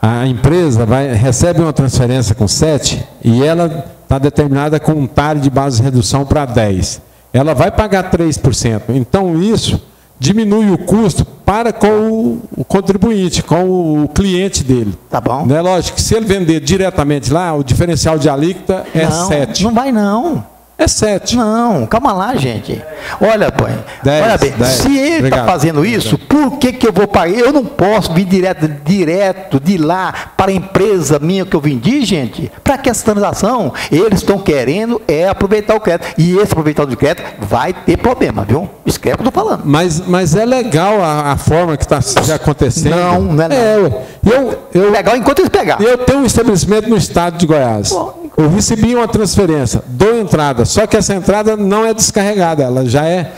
Speaker 1: a empresa recebe uma transferência com 7 e ela está determinada com um TAR de base de redução para 10. Ela vai pagar 3%. Então isso diminui o custo para com o contribuinte, com o cliente dele.
Speaker 4: Tá bom.
Speaker 1: Não é lógico que se ele vender diretamente lá, o diferencial de alíquota é 7.
Speaker 4: Não vai não.
Speaker 1: É 7.
Speaker 4: Não, calma lá, gente. Olha, pai.
Speaker 1: 10,
Speaker 4: Olha bem,
Speaker 1: 10.
Speaker 4: se ele está fazendo isso, por que eu vou pagar? Eu não posso vir direto de lá para a empresa minha que eu vendi, gente. Para que essa transação? Eles estão querendo aproveitar o crédito. E esse aproveitar do crédito vai ter problema, viu? Esquece o que eu estou falando.
Speaker 1: Mas é legal a forma que está acontecendo.
Speaker 4: Não é não. Legal enquanto eles pegarem.
Speaker 1: Eu tenho um estabelecimento no estado de Goiás. Eu recebi uma transferência, dou entrada, só que essa entrada não é descarregada, ela já é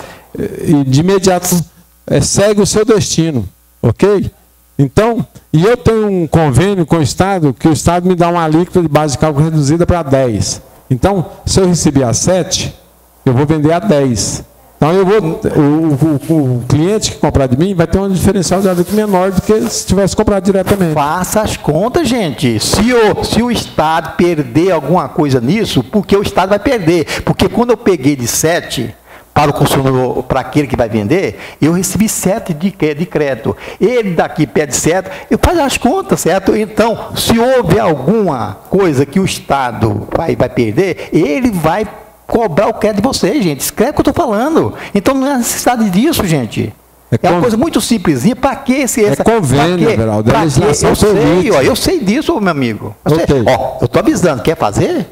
Speaker 1: de imediato, segue o seu destino, ok? Então, e eu tenho um convênio com o Estado, que o Estado me dá uma alíquota de base de cálculo reduzida para 10. Então, se eu receber a 7, eu vou vender a 10. Então, o cliente que comprar de mim vai ter um diferencial de alíquota menor do que se tivesse comprado diretamente.
Speaker 4: Faça as contas, gente. Se o Estado perder alguma coisa nisso, porque o Estado vai perder. Porque quando eu peguei de 7 para o consumidor, para aquele que vai vender, eu recebi 7 de crédito. Ele daqui pede 7, eu faço as contas, certo? Então, se houver alguma coisa que o Estado vai perder, ele vai cobrar o crédito de vocês, gente. Escreve o que eu estou falando. Então não é necessidade disso, gente. É uma coisa muito simplesinha. Para que esse...
Speaker 1: É convênio, Everaldo.
Speaker 4: Eu sei disso, meu amigo. Eu estou avisando. Quer fazer?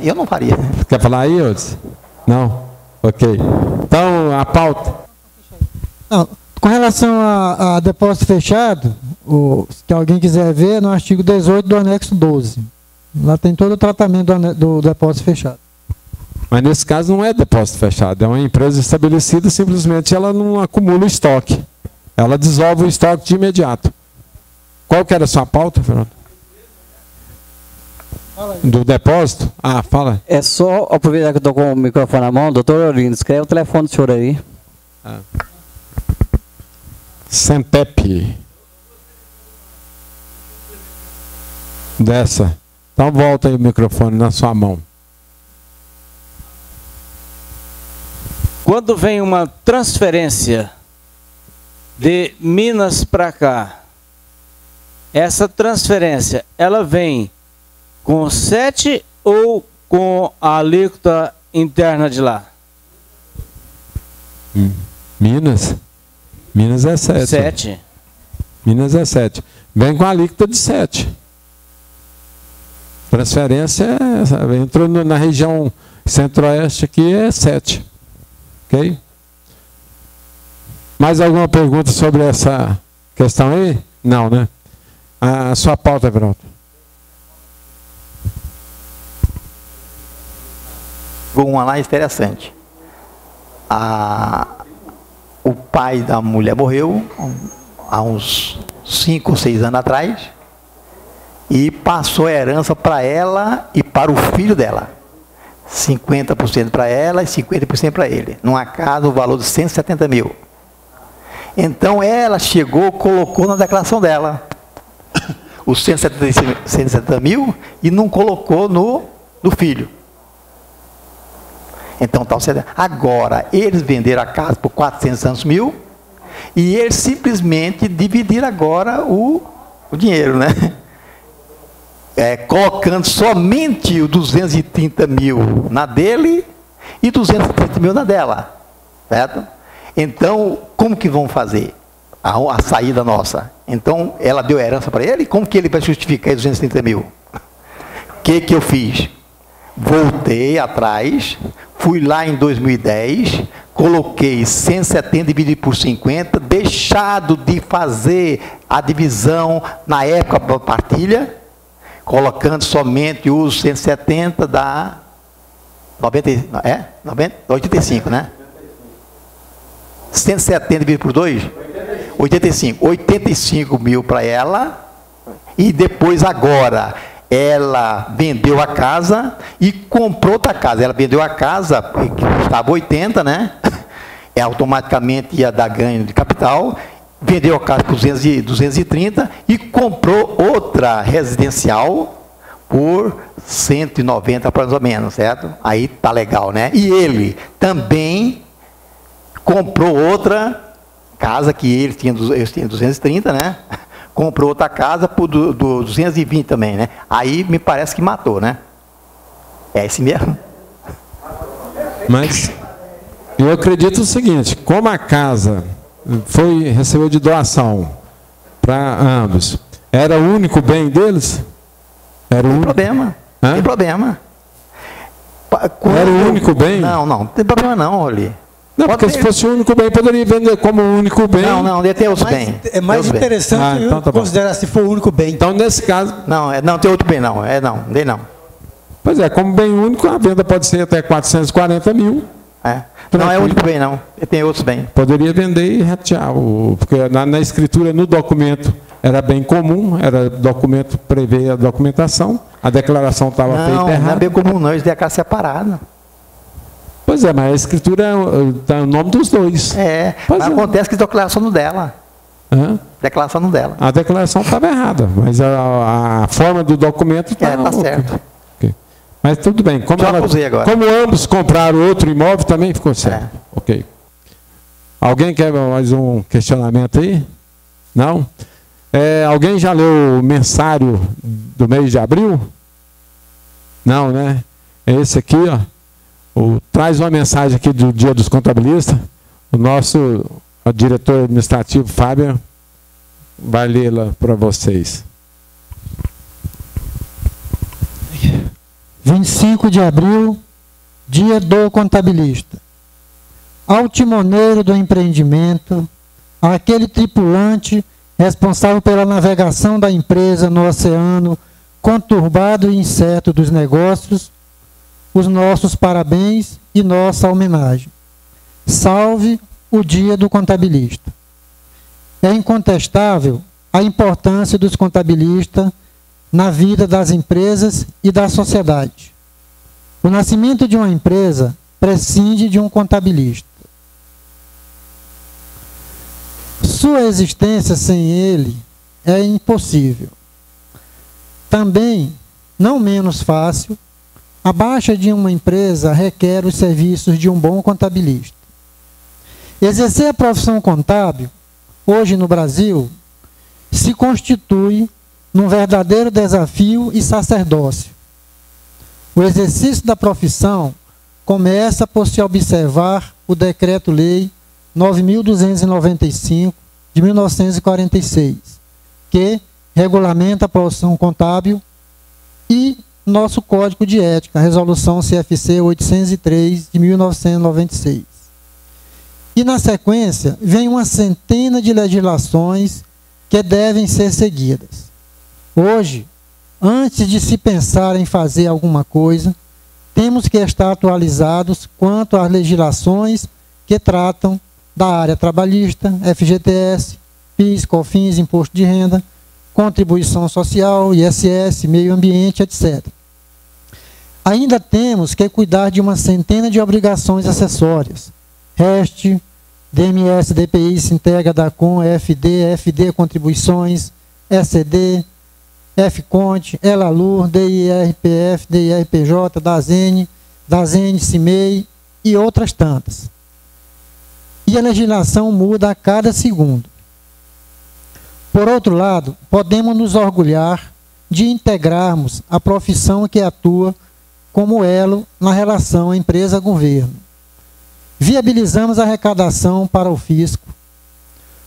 Speaker 4: Eu não faria.
Speaker 1: Quer falar aí, Eudes? Não? Ok. Então, a pauta.
Speaker 6: Não, com relação a depósito fechado, se alguém quiser ver, no artigo 18 do anexo 12. Lá tem todo o tratamento do depósito fechado.
Speaker 1: Mas nesse caso não é depósito fechado, é uma empresa estabelecida, simplesmente ela não acumula o estoque. Ela dissolve o estoque de imediato. Qual que era a sua pauta, Fernando? Do depósito? Ah, fala.
Speaker 8: É só aproveitar que eu estou com o microfone na mão, doutor Aurino, escreve o telefone do senhor aí.
Speaker 1: Centep. Dessa. Então volta aí o microfone na sua mão.
Speaker 3: Quando vem uma transferência de Minas para cá, essa transferência, ela vem com 7 ou com a alíquota interna de lá?
Speaker 1: Minas? Minas é 7.
Speaker 3: 7.
Speaker 1: Minas é 7. Vem com a alíquota de 7. Transferência, entrou na região centro-oeste aqui, é 7. Ok? Mais alguma pergunta sobre essa questão aí? Não, né? A sua pauta, Everaldo.
Speaker 4: Uma lá interessante. O pai da mulher morreu há uns 5 ou 6 anos atrás e passou a herança para ela e para o filho dela. 50% para ela e 50% para ele. Numa casa, o valor de 170 mil. Então ela chegou, colocou na declaração dela os 170 mil e não colocou no filho. Então tal. Agora, eles venderam a casa por 400 mil e eles simplesmente dividiram agora o dinheiro, né? Colocando somente o 230 mil na dele e 230 mil na dela, certo? Então, como que vão fazer a saída nossa? Então, ela deu herança para ele, como que ele vai justificar 230 mil? O que eu fiz? Voltei atrás, fui lá em 2010, coloquei 170 dividido por 50, deixado de fazer a divisão na época da partilha, colocando somente os 170 da 85, né? 170 dividido por 2? 85. 85 mil para ela. E depois agora, ela vendeu a casa e comprou outra casa. Ela vendeu a casa, que custava 80, né? Automaticamente ia dar ganho de capital. Vendeu a casa por 230 e comprou outra residencial por 190 mais ou menos, certo? Aí tá legal, né? E ele também comprou outra casa, que eles tinham 230, né? Comprou outra casa por 220 também, né? Aí me parece que matou, né? É esse mesmo.
Speaker 1: Mas eu acredito o seguinte, como a casa recebeu de doação para ambos, era o único bem deles? Era o único?
Speaker 4: Problema. Tem problema.
Speaker 1: Era o único bem?
Speaker 4: Não tem problema não, Oli.
Speaker 1: Não, porque se fosse o único bem, poderia vender como o único bem.
Speaker 4: Não, tem outros bens.
Speaker 6: É mais interessante
Speaker 1: então tá
Speaker 6: considerar se for o único bem.
Speaker 1: Então, nesse caso...
Speaker 4: Não, tem outro bem não. Não.
Speaker 1: Pois é, como bem único, a venda pode ser até 440 mil.
Speaker 4: Não é o único bem não, tem outros bens.
Speaker 1: Poderia vender e ratear, porque na escritura, no documento, era bem comum, era documento, prevê a documentação, a declaração estava feita errada.
Speaker 4: Não é bem comum não, eles declaram separado.
Speaker 1: Pois é, mas a escritura está no nome dos dois.
Speaker 4: Mas acontece que a declaração não dela. Declaração não dela.
Speaker 1: A declaração estava errada, mas a forma do documento está...
Speaker 4: Tá certo.
Speaker 1: Okay. Mas tudo bem, como ambos compraram outro imóvel, também ficou certo. Ok. Alguém quer mais um questionamento aí? Não? Alguém já leu o mensário do mês de abril? Não, né? É esse aqui, ó. Traz uma mensagem aqui do Dia dos Contabilistas. O nosso diretor administrativo, Fábio, vai lê-la para vocês.
Speaker 10: 25 de abril, Dia do Contabilista. Ao timoneiro do empreendimento, àquele tripulante responsável pela navegação da empresa no oceano conturbado e incerto dos negócios, os nossos parabéns e nossa homenagem. Salve o Dia do Contabilista. É incontestável a importância dos contabilistas na vida das empresas e da sociedade. O nascimento de uma empresa prescinde de um contabilista. Sua existência sem ele é impossível. Também, não menos fácil, a baixa de uma empresa requer os serviços de um bom contabilista. Exercer a profissão contábil, hoje no Brasil, se constitui num verdadeiro desafio e sacerdócio. O exercício da profissão começa por se observar o Decreto-Lei 9.295, de 1946, que regulamenta a profissão contábil, e nosso Código de Ética, a Resolução CFC 803, de 1996. E, na sequência, vem uma centena de legislações que devem ser seguidas. Hoje, antes de se pensar em fazer alguma coisa, temos que estar atualizados quanto às legislações que tratam da área trabalhista, FGTS, PIS, COFINS, Imposto de Renda, Contribuição Social, ISS, Meio Ambiente, etc. Ainda temos que cuidar de uma centena de obrigações acessórias. REST, DMS, DPI, Sintega, DACOM, FD Contribuições, ECD, FCONT, ELALUR, DIRPF, DIRPJ, DAZN, CIMEI e outras tantas. E a legislação muda a cada segundo. Por outro lado, podemos nos orgulhar de integrarmos a profissão que atua como elo na relação empresa-governo. Viabilizamos a arrecadação para o fisco,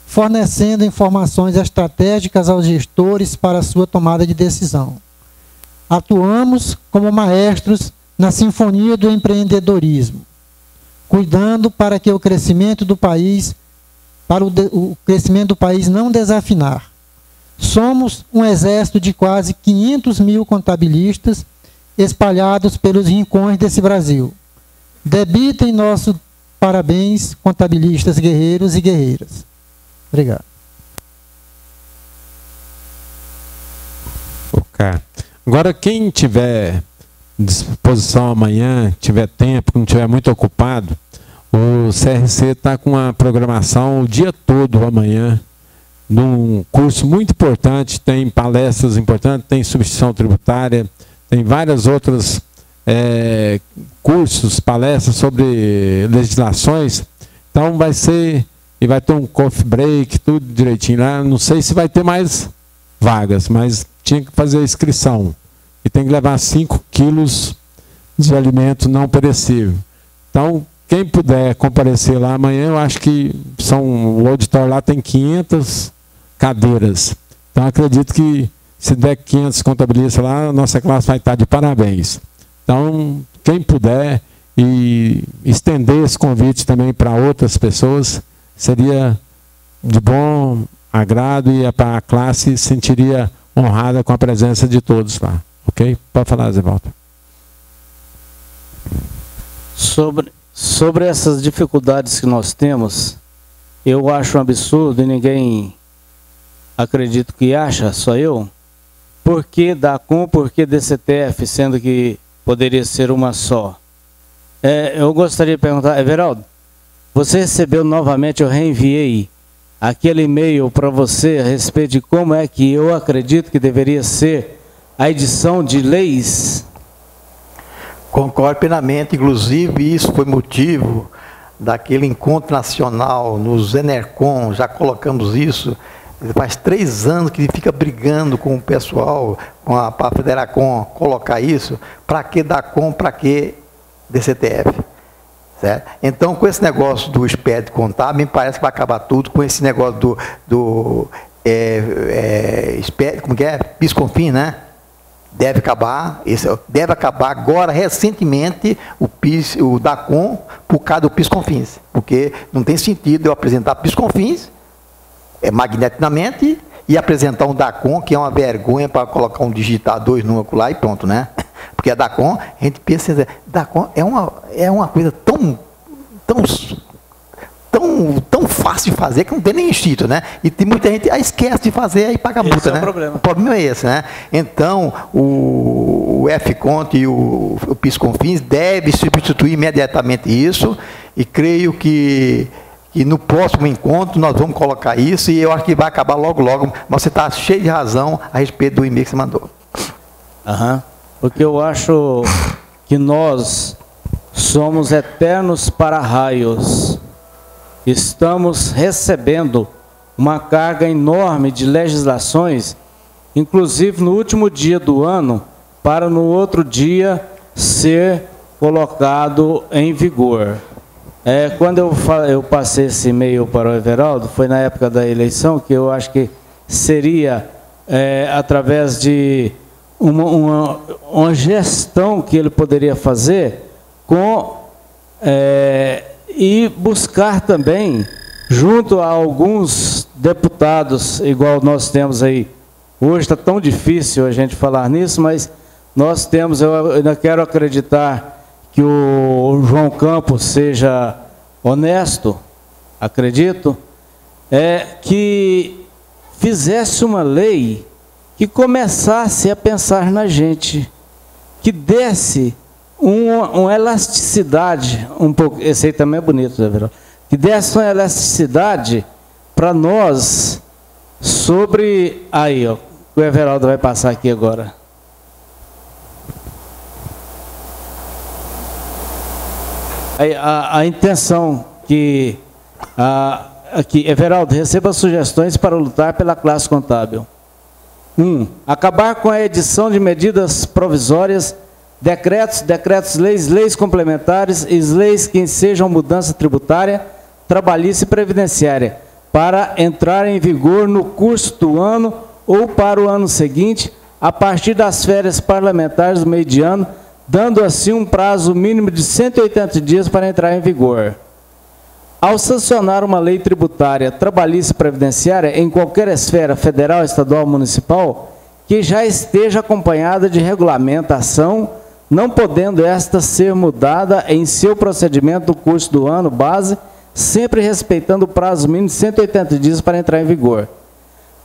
Speaker 10: fornecendo informações estratégicas aos gestores para sua tomada de decisão. Atuamos como maestros na sinfonia do empreendedorismo, cuidando para que o crescimento do país, o crescimento do país não desafinar. Somos um exército de quase 500 mil contabilistas espalhados pelos rincões desse Brasil. Debitem nosso parabéns, contabilistas guerreiros e guerreiras. Obrigado.
Speaker 1: Ok. Agora, quem tiver disposição amanhã, tiver tempo, não tiver muito ocupado, o CRC está com uma programação o dia todo amanhã, num curso muito importante, tem palestras importantes, tem substituição tributária, tem várias outras cursos, palestras sobre legislações. Então vai ser, e vai ter um coffee break, tudo direitinho lá. Não sei se vai ter mais vagas, mas tinha que fazer a inscrição. E tem que levar 5 quilos de alimento não perecível. Então, quem puder comparecer lá amanhã, eu acho que o auditório lá tem 500 cadeiras. Então, acredito que se der 500 contabilistas lá, a nossa classe vai estar de parabéns. Então, quem puder e estender esse convite também para outras pessoas, seria de bom agrado e a classe se sentiria honrada com a presença de todos lá. Ok? Pode falar, Zé Walter.
Speaker 3: Sobre essas dificuldades que nós temos, eu acho um absurdo, e ninguém acredito que acha, só eu. Por que DACOM, por que DCTF, sendo que poderia ser uma só? Eu gostaria de perguntar, Everaldo, você recebeu novamente, eu reenviei aquele e-mail para você a respeito de como é que eu acredito que deveria ser a edição de leis?
Speaker 4: Concordo plenamente, inclusive isso foi motivo daquele encontro nacional no Zenercom, já colocamos isso, faz 3 anos que ele fica brigando com o pessoal, com a Federacom, colocar isso, para que DACOM, para que DCTF. Certo? Então, com esse negócio do expediente contábil, me parece que vai acabar tudo com esse negócio como que é? PIS/COFINS, né? Deve acabar agora, recentemente, o DACOM, por causa do PIS/COFINS, porque não tem sentido eu apresentar PIS/COFINS magneticamente e apresentar um DACOM, que é uma vergonha para colocar digitar 2 números lá e pronto, né? Porque a DACOM, a gente pensa, DACOM é uma coisa tão fácil de fazer que não tem nem instinto, né? E tem muita gente esquece de fazer e paga multa, né? O problema é esse, né? Então, o FCONT e o PIS/COFINS deve substituir imediatamente isso, e creio que no próximo encontro nós vamos colocar isso, e eu acho que vai acabar logo, mas você está cheio de razão a respeito do e-mail que você mandou.
Speaker 3: Porque eu acho que nós somos eternos para-raios. Estamos recebendo uma carga enorme de legislações, inclusive no último dia do ano, para no outro dia ser colocado em vigor. Quando eu passei esse e-mail para o Everaldo, foi na época da eleição, que eu acho que seria através de uma gestão que ele poderia fazer e buscar também, junto a alguns deputados, igual nós temos aí, hoje está tão difícil a gente falar nisso, mas nós temos, eu ainda quero acreditar que o João Campos seja honesto, acredito, que fizesse uma lei que começasse a pensar na gente, que desse uma elasticidade, um pouco, esse aí também é bonito, né, Everaldo? Que desse uma elasticidade para nós sobre, aí, ó, o Everaldo vai passar aqui agora. Aí, a intenção que, aqui, Everaldo, receba sugestões para lutar pela classe contábil. 1. Acabar com a edição de medidas provisórias, decretos-leis, leis complementares e leis que ensejam mudança tributária, trabalhista e previdenciária, para entrar em vigor no curso do ano ou para o ano seguinte, a partir das férias parlamentares do meio de ano, dando assim um prazo mínimo de 180 dias para entrar em vigor. Ao sancionar uma lei tributária, trabalhista e previdenciária em qualquer esfera federal, estadual ou municipal, que já esteja acompanhada de regulamentação, não podendo esta ser mudada em seu procedimento do curso do ano base, sempre respeitando o prazo mínimo de 180 dias para entrar em vigor.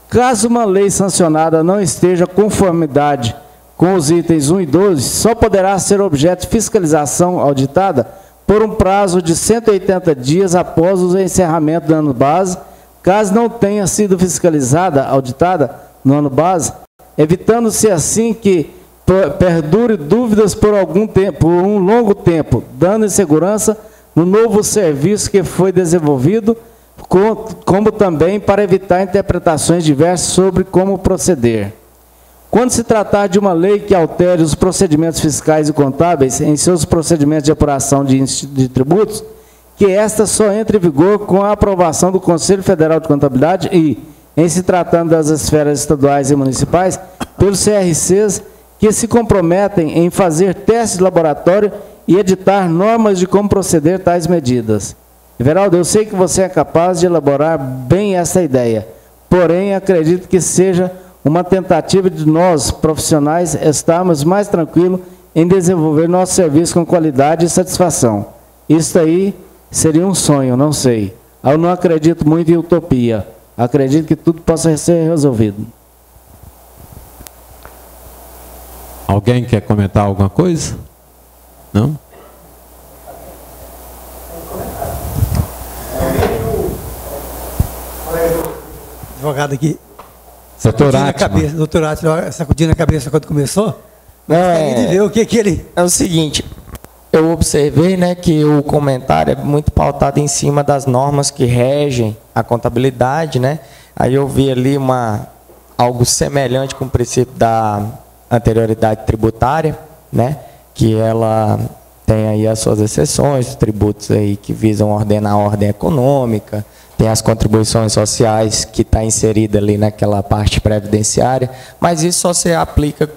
Speaker 3: Caso uma lei sancionada não esteja em conformidade com os itens 1 e 12, só poderá ser objeto de fiscalização auditada por um prazo de 180 dias após o encerramento do ano base, caso não tenha sido fiscalizada, auditada no ano base, evitando-se assim que perdure dúvidas por algum tempo, por um longo tempo, dando insegurança no novo serviço que foi desenvolvido, como também para evitar interpretações diversas sobre como proceder. Quando se tratar de uma lei que altere os procedimentos fiscais e contábeis em seus procedimentos de apuração de tributos, que esta só entre em vigor com a aprovação do Conselho Federal de Contabilidade e, em se tratando das esferas estaduais e municipais, pelos CRCs que se comprometem em fazer testes de laboratório e editar normas de como proceder tais medidas. Everaldo, eu sei que você é capaz de elaborar bem essa ideia, porém acredito que seja uma tentativa de nós, profissionais, estarmos mais tranquilos em desenvolver nosso serviço com qualidade e satisfação. Isso aí seria um sonho, não sei. Eu não acredito muito em utopia. Acredito que tudo possa ser resolvido.
Speaker 1: Alguém quer comentar alguma coisa? Não?
Speaker 6: Advogado aqui.
Speaker 1: Doutor
Speaker 6: Átila, sacudindo a cabeça quando começou?
Speaker 7: Não,
Speaker 6: de ver o que ele...
Speaker 7: É o seguinte, eu observei, né, que o comentário é muito pautado em cima das normas que regem a contabilidade, né? Aí eu vi ali algo semelhante com o princípio da anterioridade tributária, né? Que ela tem aí as suas exceções, tributos aí que visam ordenar a ordem econômica, tem as contribuições sociais que está inserida ali naquela parte previdenciária, mas isso só se aplica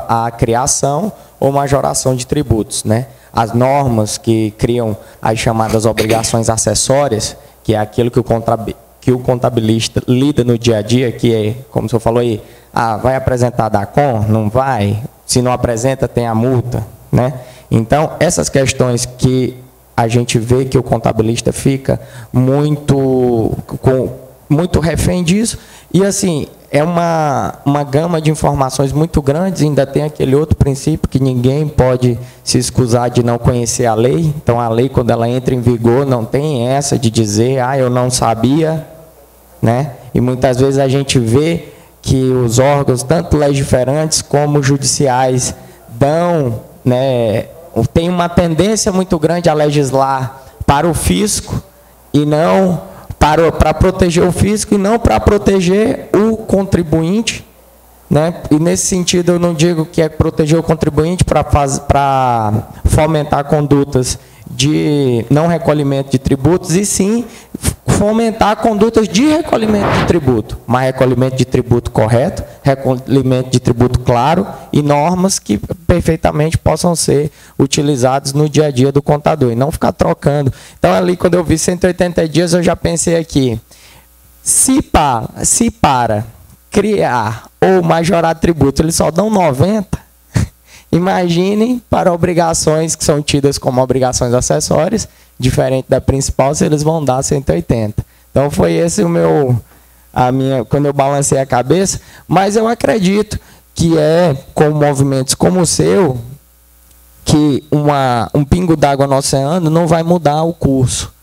Speaker 7: à criação ou majoração de tributos, né? As normas que criam as chamadas obrigações acessórias, que é aquilo que o contabilista lida no dia a dia, que é, como o senhor falou aí, vai apresentar a DACOM? Não vai? Se não apresenta, tem a multa, né? Então, essas questões que a gente vê que o contabilista fica muito refém disso, e assim, é uma gama de informações muito grandes, ainda tem aquele outro princípio que ninguém pode se escusar de não conhecer a lei. Então a lei, quando ela entra em vigor, não tem essa de dizer, eu não sabia, né? E muitas vezes a gente vê que os órgãos, tanto legiferantes como judiciais, tem uma tendência muito grande a legislar para o fisco e não para proteger o fisco e não para proteger o contribuinte, né? E nesse sentido eu não digo que é proteger o contribuinte para fomentar condutas de não recolhimento de tributos, e sim fomentar condutas de recolhimento de tributo, mas recolhimento de tributo correto, recolhimento de tributo claro e normas que perfeitamente possam ser utilizadas no dia a dia do contador, e não ficar trocando. Então ali quando eu vi 180 dias eu já pensei aqui, se para criar ou majorar tributo eles só dão 90, imaginem para obrigações que são tidas como obrigações acessórias, diferente da principal, se eles vão dar 180. Então foi esse quando eu balancei a cabeça, mas eu acredito que com movimentos como o seu, que um pingo d'água no oceano não vai mudar o curso,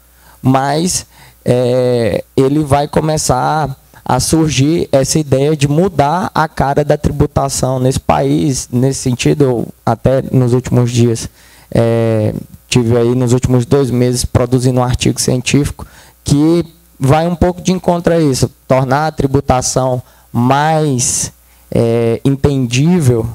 Speaker 7: mas ele vai começar a surgir essa ideia de mudar a cara da tributação nesse país. Nesse sentido, eu, até nos últimos dias, tive aí nos últimos 2 meses produzindo um artigo científico que vai um pouco de encontro a isso, tornar a tributação mais entendível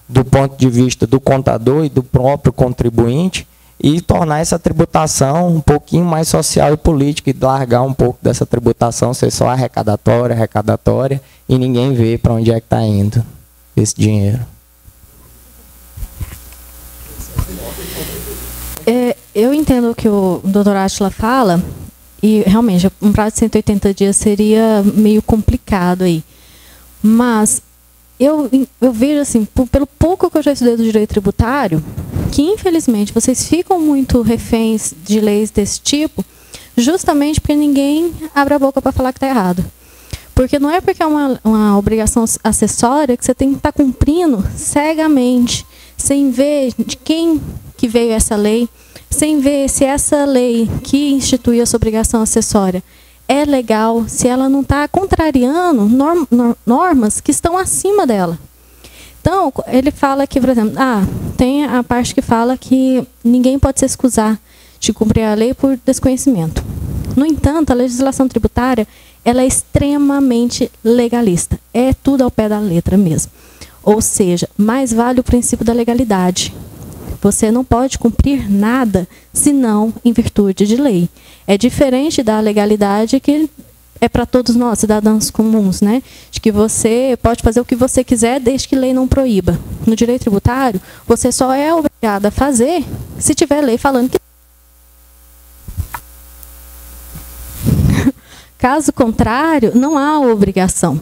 Speaker 7: do ponto de vista do contador e do próprio contribuinte, e tornar essa tributação um pouquinho mais social e política, e largar um pouco dessa tributação ser só arrecadatória, e ninguém vê para onde é que está indo esse dinheiro.
Speaker 11: Eu entendo o que o doutor Átila fala, e realmente um prazo de 180 dias seria meio complicado aí. Mas eu vejo assim, pelo pouco que eu já estudei do direito tributário, que infelizmente vocês ficam muito reféns de leis desse tipo, justamente porque ninguém abre a boca para falar que está errado. Porque não é porque é uma obrigação acessória que você tem que estar cumprindo cegamente, sem ver de quem que veio essa lei, sem ver se essa lei que institui essa obrigação acessória é legal, se ela não está contrariando normas que estão acima dela. Então, ele fala que, por exemplo, tem a parte que fala que ninguém pode se excusar de cumprir a lei por desconhecimento. No entanto, a legislação tributária ela é extremamente legalista. É tudo ao pé da letra mesmo. Ou seja, mais vale o princípio da legalidade. Você não pode cumprir nada senão em virtude de lei. É diferente da legalidade que é para todos nós, cidadãos comuns, né? De que você pode fazer o que você quiser desde que lei não proíba. No direito tributário, você só é obrigado a fazer se tiver lei falando que... Caso contrário, não há obrigação.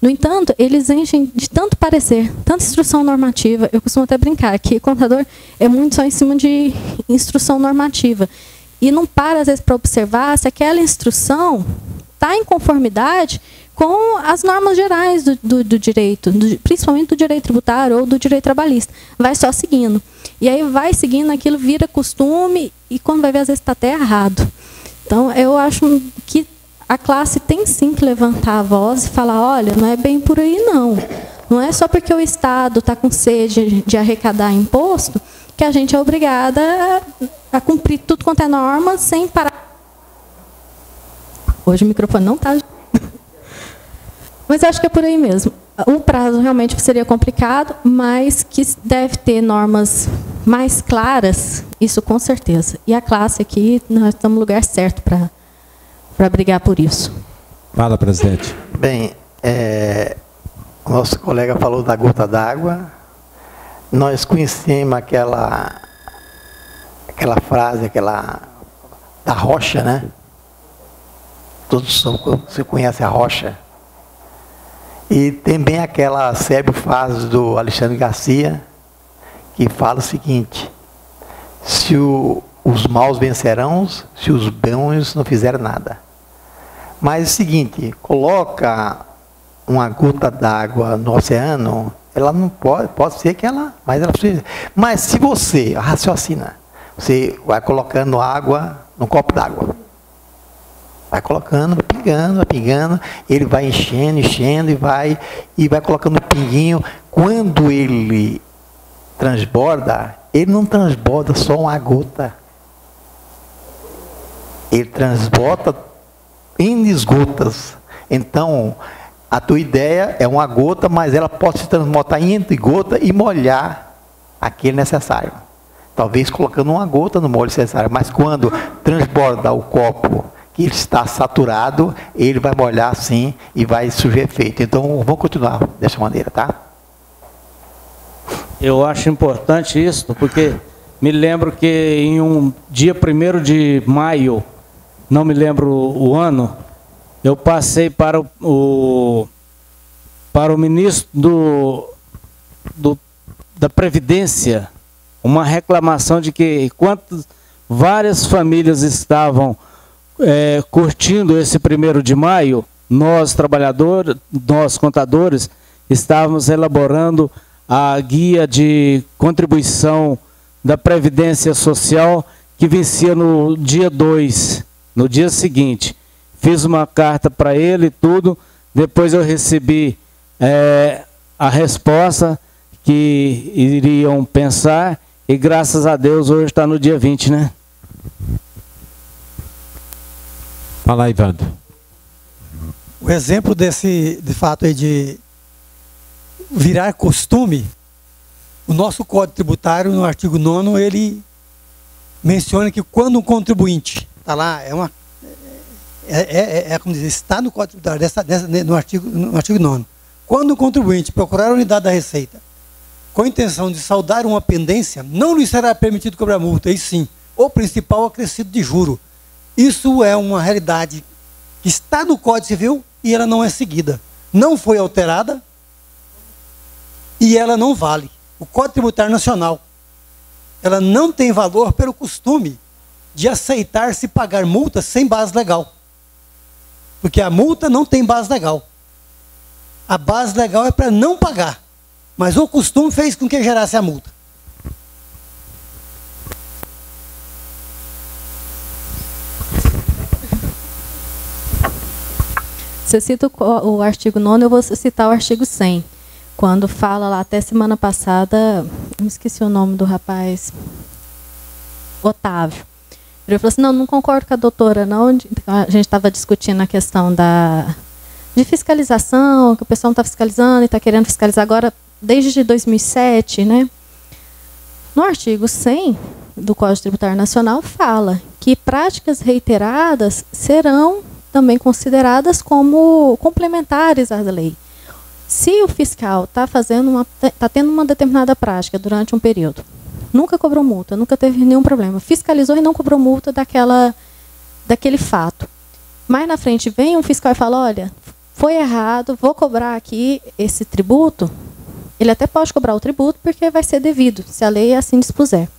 Speaker 11: No entanto, eles enchem de tanto parecer, tanta instrução normativa. Eu costumo até brincar que contador é muito só em cima de instrução normativa. E não para, às vezes, para observar se aquela instrução está em conformidade com as normas gerais do direito, principalmente do direito tributário ou do direito trabalhista. Vai só seguindo. E aí vai seguindo, aquilo vira costume, e quando vai ver, às vezes está até errado. Então, eu acho que a classe tem sim que levantar a voz e falar, olha, não é bem por aí não. Não é só porque o Estado está com sede de arrecadar imposto que a gente é obrigada a cumprir tudo quanto é norma sem parar. Hoje o microfone não está. Mas acho que é por aí mesmo. O prazo realmente seria complicado, mas que deve ter normas mais claras, isso com certeza. E a classe aqui, nós estamos no lugar certo para brigar por isso.
Speaker 1: Fala, presidente.
Speaker 4: Bem, o nosso colega falou da gota d'água. Nós conhecemos aquela frase, da rocha, né? Todos você conhece a rocha. E também aquela célebre frase do Alexandre Garcia, que fala o seguinte: se os maus vencerão, se os bons não fizerem nada. Mas é o seguinte, coloca uma gota d'água no oceano, ela não pode ser que ela, mas se você raciocina, você vai colocando água no copo d'água, vai colocando, vai pingando, ele vai enchendo e vai colocando um pinguinho. Quando ele transborda, ele não transborda só uma gota, ele transborda em gotas. Então, a tua ideia é uma gota, mas ela pode se transmutar entre gota e molhar aquele necessário. Talvez colocando uma gota no molho necessário, mas quando transbordar o copo, que ele está saturado, ele vai molhar assim e vai surgir efeito. Então, vamos continuar dessa maneira, tá?
Speaker 3: Eu acho importante isso, porque me lembro que em um dia 1º de maio, não me lembro o ano, eu passei para o ministro da Previdência uma reclamação de que enquanto várias famílias estavam curtindo esse 1º de maio, nós trabalhadores, nós contadores, estávamos elaborando a guia de contribuição da Previdência Social que vencia no dia 2, no dia seguinte. Fiz uma carta para ele e tudo, depois eu recebi a resposta que iriam pensar e graças a Deus hoje está no dia 20, né?
Speaker 1: Fala aí, Ivandro.
Speaker 6: O exemplo de fato aí de virar costume, o nosso Código Tributário, no artigo 9º, ele menciona que quando um contribuinte, está lá, como dizer, está no Código Tributário, no artigo 9º, quando um contribuinte procurar a unidade da Receita com a intenção de saldar uma pendência, não lhe será permitido cobrar multa, e sim, o principal acrescido de juro. Isso é uma realidade que está no Código Civil e ela não é seguida. Não foi alterada e ela não vale. O Código Tributário Nacional, ela não tem valor pelo costume de aceitar-se pagar multa sem base legal. Porque a multa não tem base legal. A base legal é para não pagar. Mas o costume fez com que gerasse a multa.
Speaker 11: Você cita o artigo 9º, eu vou citar o artigo 100. Quando fala lá, até semana passada, me esqueci o nome do rapaz, Otávio. Ele falou assim, não concordo com a doutora, não. A gente estava discutindo a questão de fiscalização, que o pessoal não está fiscalizando e está querendo fiscalizar agora desde 2007, né? No artigo 100 do Código Tributário Nacional fala que práticas reiteradas serão também consideradas como complementares à lei. Se o fiscal está tendo uma determinada prática durante um período, nunca cobrou multa, nunca teve nenhum problema, fiscalizou e não cobrou multa daquele fato. Mais na frente vem um fiscal e fala, olha, foi errado, vou cobrar aqui esse tributo. Ele até pode cobrar o tributo porque vai ser devido, se a lei assim dispuser.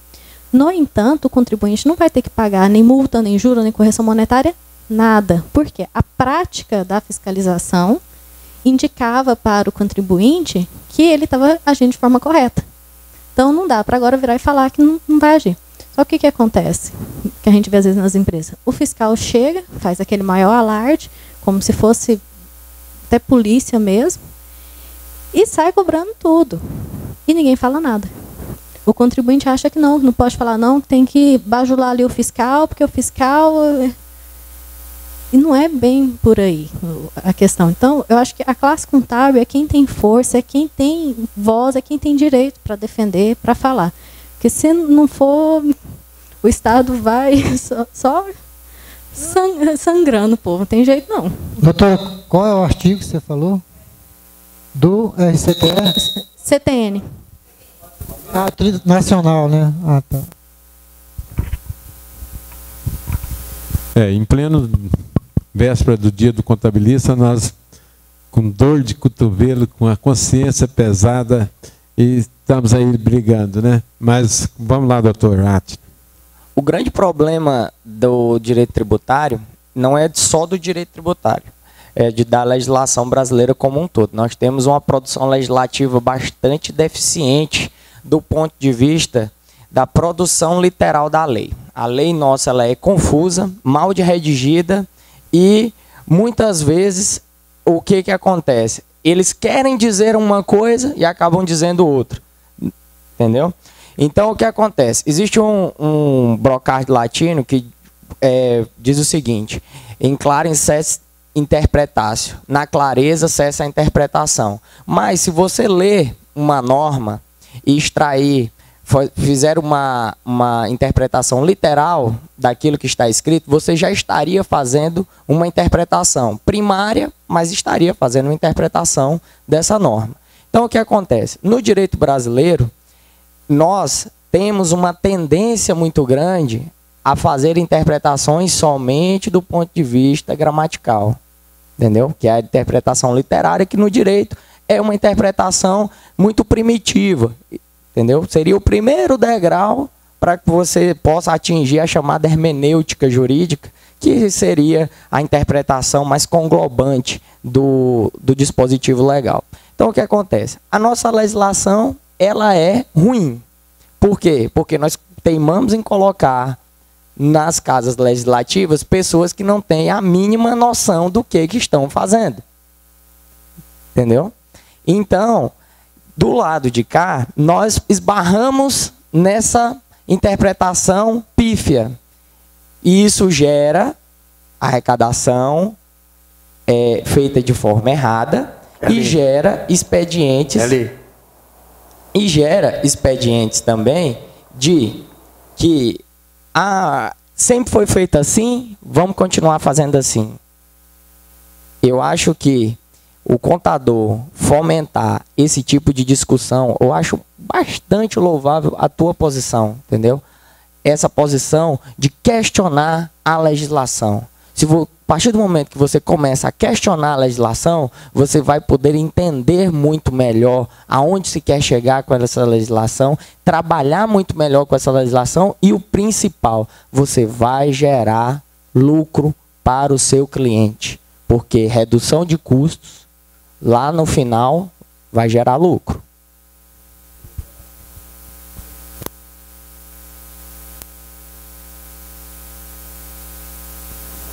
Speaker 11: No entanto, o contribuinte não vai ter que pagar nem multa, nem juro, nem correção monetária, nada. Por quê? A prática da fiscalização indicava para o contribuinte que ele estava agindo de forma correta. Então, não dá para agora virar e falar que não vai agir. Só que o que acontece? Que a gente vê às vezes nas empresas. O fiscal chega, faz aquele maior alarde, como se fosse até polícia mesmo, e sai cobrando tudo. E ninguém fala nada. O contribuinte acha que não pode falar não, tem que bajular ali o fiscal, porque o fiscal... E não é bem por aí a questão. Então, eu acho que a classe contábil é quem tem força, é quem tem voz, é quem tem direito para defender, para falar. Porque se não for, o Estado vai só sangrando o povo. Não tem jeito, não.
Speaker 10: Doutora, qual é o artigo que você falou? Do RCTE?
Speaker 11: CTN.
Speaker 10: Ah, nacional, né? Ah, tá.
Speaker 1: Em pleno véspera do dia do contabilista, nós com dor de cotovelo, com a consciência pesada, e estamos aí brigando, né? Mas vamos lá, doutor Átila.
Speaker 7: O grande problema do direito tributário não é só do direito tributário, é da legislação brasileira como um todo. Nós temos uma produção legislativa bastante deficiente do ponto de vista da produção literal da lei. A lei nossa ela é confusa, mal de redigida e muitas vezes o que acontece? Eles querem dizer uma coisa e acabam dizendo outra. Entendeu? Então o que acontece? Existe um brocard latino que diz o seguinte: in clarem cesse interpretatio, na clareza cessa a interpretação. Mas se você ler uma norma e extrair, fizer uma interpretação literal daquilo que está escrito, você já estaria fazendo uma interpretação primária, mas estaria fazendo uma interpretação dessa norma. Então o que acontece? No direito brasileiro, nós temos uma tendência muito grande a fazer interpretações somente do ponto de vista gramatical, entendeu? Que é a interpretação literária, que no direito é uma interpretação muito primitiva, entendeu? Seria o primeiro degrau para que você possa atingir a chamada hermenêutica jurídica, que seria a interpretação mais conglobante do dispositivo legal. Então o que acontece? A nossa legislação ela é ruim. Por quê? Porque nós teimamos em colocar nas casas legislativas pessoas que não têm a mínima noção do que estão fazendo. Entendeu? Então, do lado de cá, nós esbarramos nessa interpretação pífia. E isso gera arrecadação feita de forma errada e gera expedientes. E gera expedientes também de que sempre foi feito assim, vamos continuar fazendo assim. Eu acho que o contador fomentar esse tipo de discussão, eu acho bastante louvável a tua posição, entendeu? Essa posição de questionar a legislação. A partir do momento que você começa a questionar a legislação, você vai poder entender muito melhor aonde se quer chegar com essa legislação, trabalhar muito melhor com essa legislação e o principal, você vai gerar lucro para o seu cliente, porque redução de custos, lá no final, vai gerar lucro.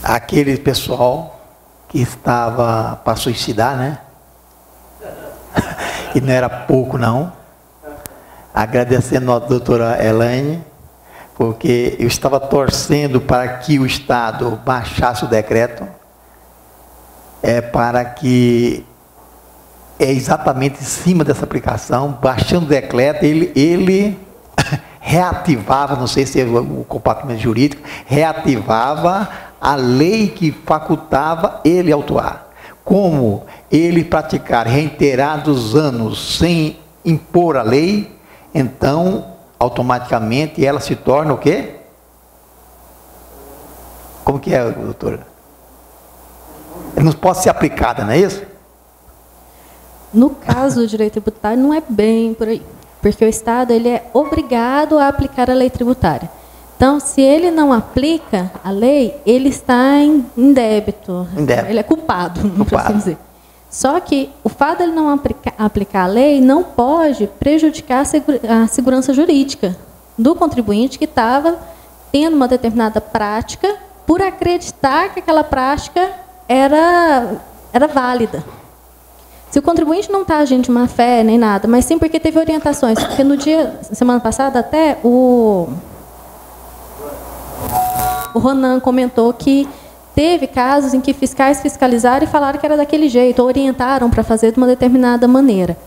Speaker 4: Aquele pessoal que estava para suicidar, né? E não era pouco, não. Agradecendo a doutora Elaine, porque eu estava torcendo para que o Estado baixasse o decreto, para que exatamente em cima dessa aplicação, baixando o decreto, ele reativava, não sei se é o compartimento jurídico, reativava a lei que facultava ele autuar. Como ele praticar reiterados anos sem impor a lei, então, automaticamente, ela se torna o quê? Como que é, doutora? Ela não pode ser aplicada, não é isso?
Speaker 11: No caso do direito tributário, não é bem por aí. Porque o Estado ele é obrigado a aplicar a lei tributária. Então, se ele não aplica a lei, ele está em débito. Ele é culpado, por assim dizer. Só que o fato de ele não aplicar a lei não pode prejudicar a segurança jurídica do contribuinte que estava tendo uma determinada prática por acreditar que aquela prática era válida. Se o contribuinte não está agindo de má fé nem nada, mas sim porque teve orientações, porque no semana passada até o Ronan comentou que teve casos em que fiscais fiscalizaram e falaram que era daquele jeito, ou orientaram para fazer de uma determinada maneira.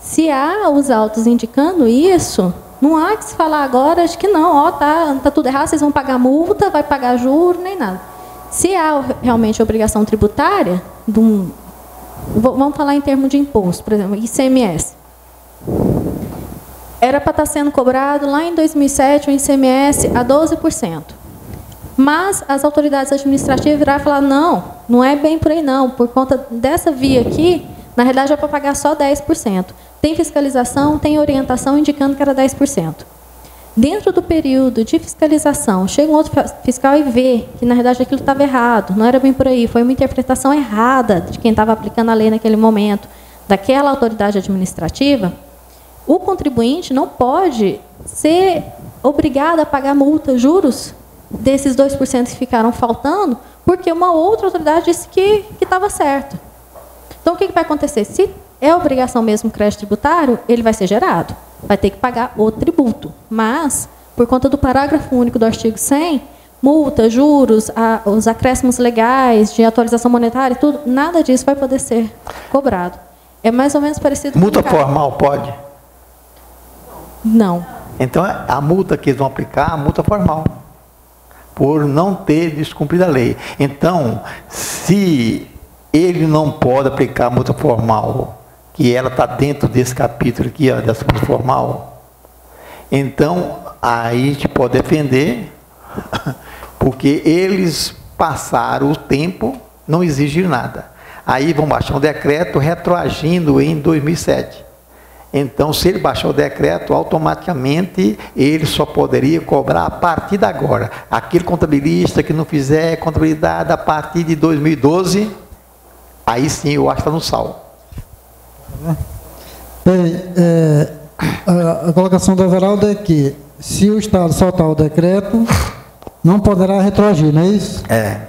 Speaker 11: Se há os autos indicando isso, não há que se falar agora de que não, tá tudo errado, vocês vão pagar multa, vai pagar juros, nem nada. Se há realmente obrigação tributária, vamos falar em termos de imposto, por exemplo, ICMS. Era para estar sendo cobrado lá em 2007 o ICMS a 12%. Mas as autoridades administrativas viraram e falaram, não é bem por aí não, por conta dessa via aqui, na realidade é para pagar só 10%. Tem fiscalização, tem orientação indicando que era 10%. Dentro do período de fiscalização, chega um outro fiscal e vê que na realidade aquilo estava errado, não era bem por aí, foi uma interpretação errada de quem estava aplicando a lei naquele momento, daquela autoridade administrativa, o contribuinte não pode ser obrigado a pagar multa, juros, desses 2% que ficaram faltando, porque uma outra autoridade disse que estava certo. Então, o que vai acontecer? Se é obrigação mesmo crédito tributário, ele vai ser gerado. Vai ter que pagar o tributo. Mas, por conta do parágrafo único do artigo 100, multa, juros, os acréscimos legais de atualização monetária, tudo, nada disso vai poder ser cobrado. É mais ou menos parecido com
Speaker 4: multa formal pode?
Speaker 11: Não.
Speaker 4: Então, a multa que eles vão aplicar, a multa formal, por não ter descumprido a lei. Então, se ele não pode aplicar a multa formal, que ela está dentro desse capítulo aqui, ó, dessa multa formal, então, aí a gente pode defender, porque eles passaram o tempo, não exigiram nada. Aí vão baixar um decreto retroagindo em 2007. Então, se ele baixar o decreto, automaticamente ele só poderia cobrar a partir de agora. Aquele contabilista que não fizer contabilidade a partir de 2012, aí sim eu acho que está no sal.
Speaker 10: Bem, A colocação do Everaldo é que, se o Estado soltar o decreto, não poderá retroagir, não é isso?
Speaker 4: É.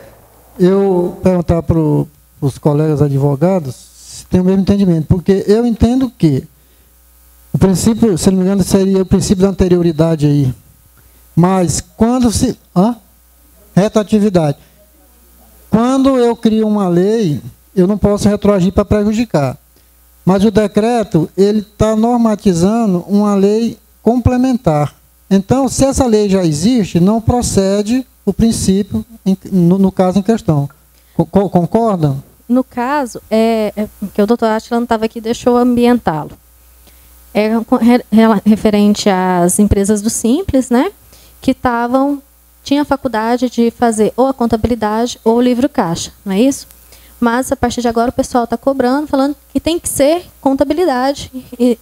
Speaker 10: Eu perguntar para os colegas advogados se tem o mesmo entendimento, porque eu entendo que o princípio, se não me engano, seria o princípio da anterioridade aí. Mas quando se... retroatividade. Quando eu crio uma lei, eu não posso retroagir para prejudicar. Mas o decreto, ele está normatizando uma lei complementar. Então, se essa lei já existe, não procede o princípio, no caso em questão. Concordam?
Speaker 11: No caso, que o doutor Átila não estava aqui, deixou ambientá-lo. É referente às empresas do Simples, né? Que tinha a faculdade de fazer ou a contabilidade ou o livro caixa, não é isso? Mas, a partir de agora, o pessoal está cobrando, falando que tem que ser contabilidade. E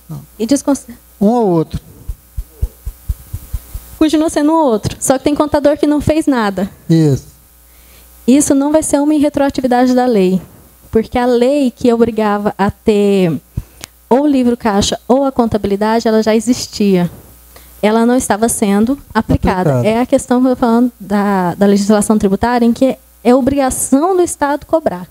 Speaker 10: um ou outro.
Speaker 11: Continua sendo um ou outro. Só que tem contador que não fez nada.
Speaker 10: Isso.
Speaker 11: Isso não vai ser uma retroatividade da lei. Porque a lei que obrigava a ter ou o livro caixa ou a contabilidade, ela já existia. Ela não estava sendo aplicada. É a questão que eu estou falando da legislação tributária, em que é obrigação do Estado cobrar.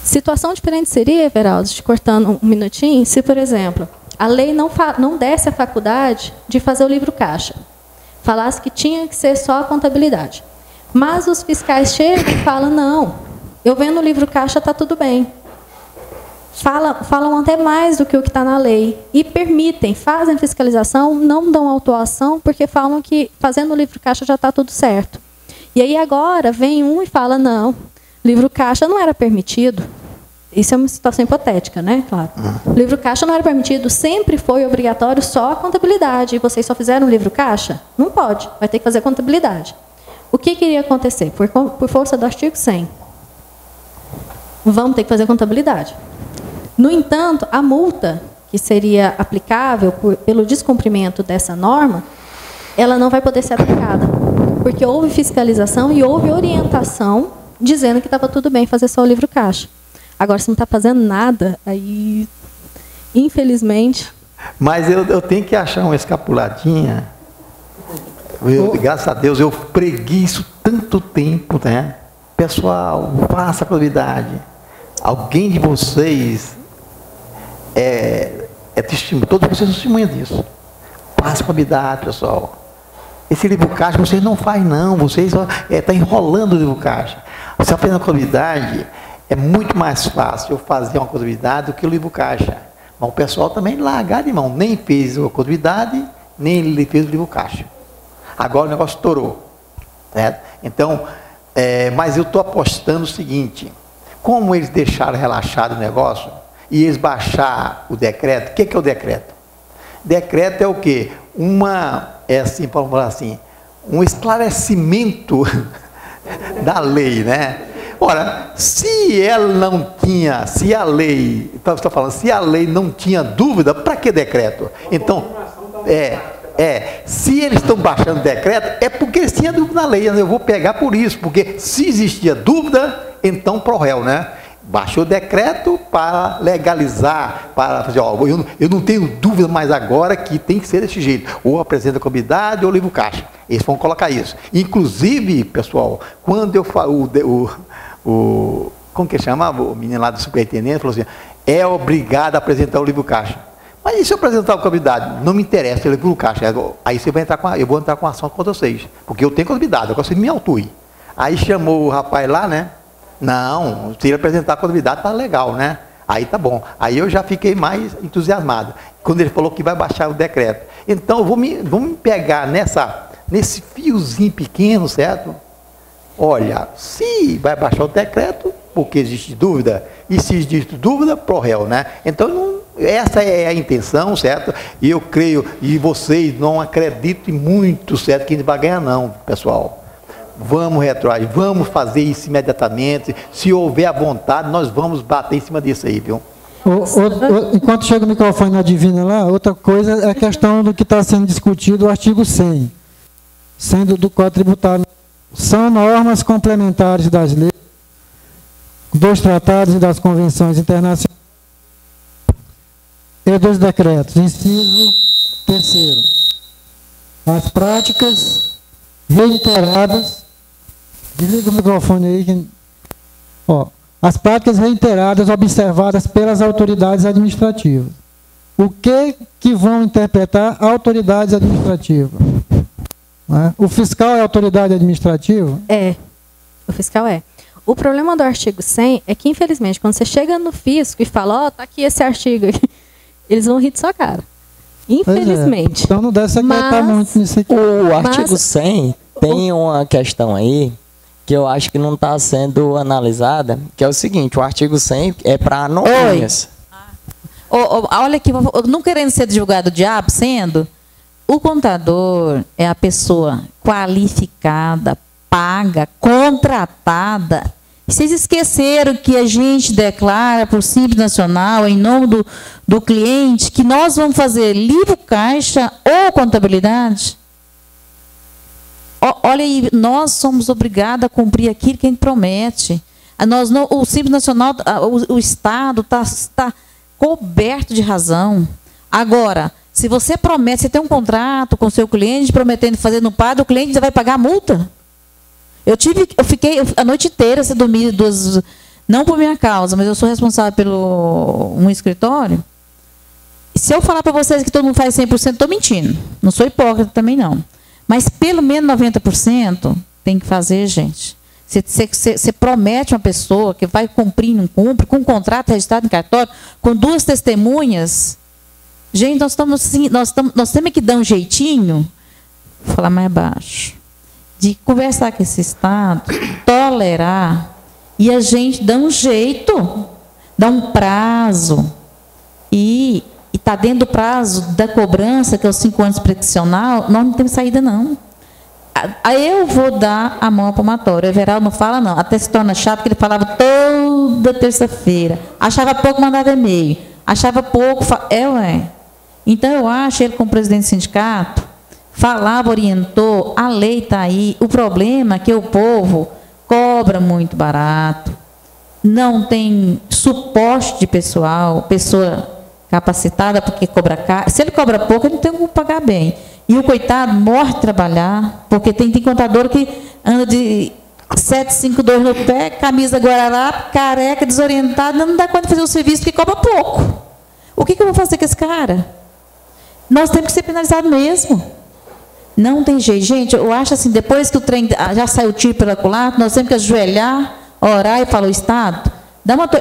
Speaker 11: Situação diferente seria, Everaldo, te cortando um minutinho, se, por exemplo, a lei não desse a faculdade de fazer o livro caixa. Falasse que tinha que ser só a contabilidade. Mas os fiscais chegam e falam, não, eu vendo o livro caixa, está tudo bem. Falam até mais do que o que está na lei. E permitem, fazem fiscalização, não dão autuação, porque falam que fazendo o livro caixa já está tudo certo. E aí agora vem um e fala, não, livro caixa não era permitido. Isso é uma situação hipotética, né? Claro. Livro caixa não era permitido, sempre foi obrigatório só a contabilidade. E vocês só fizeram livro caixa? Não pode, vai ter que fazer contabilidade. O que iria acontecer? Por força do artigo 100. Vamos ter que fazer contabilidade. No entanto, a multa que seria aplicável pelo descumprimento dessa norma, ela não vai poder ser aplicada. Porque houve fiscalização e houve orientação dizendo que estava tudo bem fazer só o livro caixa. Agora, se não está fazendo nada, aí, infelizmente...
Speaker 4: Mas eu tenho que achar uma escapuladinha. Graças a Deus, eu preguei isso tanto tempo, né? Pessoal, faça a contabilidade. Alguém de vocês é testemunho, todos vocês são testemunhas disso. Faça a contabilidade, pessoal. Esse livro caixa vocês não fazem, não. Vocês estão enrolando o livro caixa. Você aprende a contabilidade... É muito mais fácil eu fazer uma contabilidade do que o livro caixa. Mas o pessoal também largado de mão. Nem fez a contabilidade, nem ele fez o livro caixa. Agora o negócio estourou. Certo? Então, mas eu estou apostando o seguinte. Como eles deixaram relaxado o negócio, e eles baixaram o decreto, o que é o decreto? Decreto é o quê? Assim, vamos falar assim, um esclarecimento da lei, né? Ora, se ela não tinha, se a lei não tinha dúvida, para que decreto? Então, se eles estão baixando o decreto, é porque eles tinham dúvida na lei, eu vou pegar por isso, porque se existia dúvida, então pro réu, né? Baixou o decreto para legalizar, para fazer, eu não tenho dúvida mais agora que tem que ser desse jeito, ou apresenta a contabilidade ou livro caixa. Eles vão colocar isso. Inclusive, pessoal, quando eu falo, como que chamava o menino lá do superintendente, falou assim, é obrigado a apresentar o livro caixa. Mas e se eu apresentar a contabilidade? Não me interessa o livro caixa. Aí você vai eu vou entrar com ação contra vocês, porque eu tenho contabilidade, eu gosto de me autue. Aí chamou o rapaz lá, né? Não, se ele apresentar a contabilidade, tá legal, né? Aí tá bom. Aí eu já fiquei mais entusiasmado, quando ele falou que vai baixar o decreto. Então, vamos me pegar nesse fiozinho pequeno, certo? Olha, se vai baixar o decreto, porque existe dúvida, e se existe dúvida, pro réu, né? Então, essa é a intenção, certo? E eu creio, e vocês não acreditem muito, certo, que a gente vai ganhar, não, pessoal. Vamos retroagir, vamos fazer isso imediatamente. Se houver a vontade, nós vamos bater em cima disso aí, viu?
Speaker 10: Enquanto chega o microfone na Divina lá, outra coisa é a questão do que está sendo discutido, o artigo 100, sendo do Código Tributário. São normas complementares das leis, dos tratados e das convenções internacionais, e dos decretos. Inciso 3º. As práticas reiteradas. Desliga o microfone aí. As práticas reiteradas observadas pelas autoridades administrativas. O que vão interpretar autoridades administrativas? O fiscal é autoridade administrativa?
Speaker 11: É. O fiscal é. O problema do artigo 100 é que, infelizmente, quando você chega no fisco e fala, tá aqui esse artigo, eles vão rir de sua cara. Infelizmente.
Speaker 10: Então não deve secretar muito nisso aqui.
Speaker 7: O artigo 100 tem uma questão aí que eu acho que não está sendo analisada, que é o seguinte: o artigo 100 é para anônimas.
Speaker 9: Olha aqui, não querendo ser advogado do diabo, sendo, o contador é a pessoa qualificada, paga, contratada. Vocês esqueceram que a gente declara por Simples Nacional, em nome do cliente, que nós vamos fazer livro caixa ou contabilidade? Olha aí, nós somos obrigados a cumprir aquilo que a gente promete. O Simples Nacional, o Estado está coberto de razão. Agora, se você promete, você tem um contrato com o seu cliente, prometendo fazer no PAD, o cliente já vai pagar a multa? Eu fiquei a noite inteira, se dormir não por minha causa, mas eu sou responsável pelo um escritório. Se eu falar para vocês que todo mundo faz 100%, estou mentindo. Não sou hipócrita também, não. Mas pelo menos 90% tem que fazer, gente. Você promete uma pessoa que vai cumprir, não cumpre, com um contrato registrado em cartório, com 2 testemunhas. Gente, nós temos que dar um jeitinho, vou falar mais baixo, de conversar com esse Estado, tolerar, e a gente dá um jeito, dá um prazo, e está dentro do prazo da cobrança, que é os 5 anos prescricional, nós não temos saída, não. Aí eu vou dar a mão à palmatória. O Everaldo não fala, não. Até se torna chato, porque ele falava toda terça-feira. Achava pouco, mandava e-mail. Achava pouco, Então, eu acho, ele como presidente do sindicato, falava, orientou, a lei está aí. O problema é que o povo cobra muito barato, não tem suporte de pessoa capacitada, porque cobra caro. Se ele cobra pouco, ele não tem como pagar bem. E o coitado morre de trabalhar, porque tem contador que anda de 752 no pé, camisa guarará, careca, desorientado, não dá conta de fazer o serviço, porque cobra pouco. O que eu vou fazer com esse cara? Nós temos que ser penalizados mesmo. Não tem jeito. Gente, eu acho assim, depois que o trem já saiu o tiro pela culatra, nós temos que ajoelhar, orar e falar, o Estado,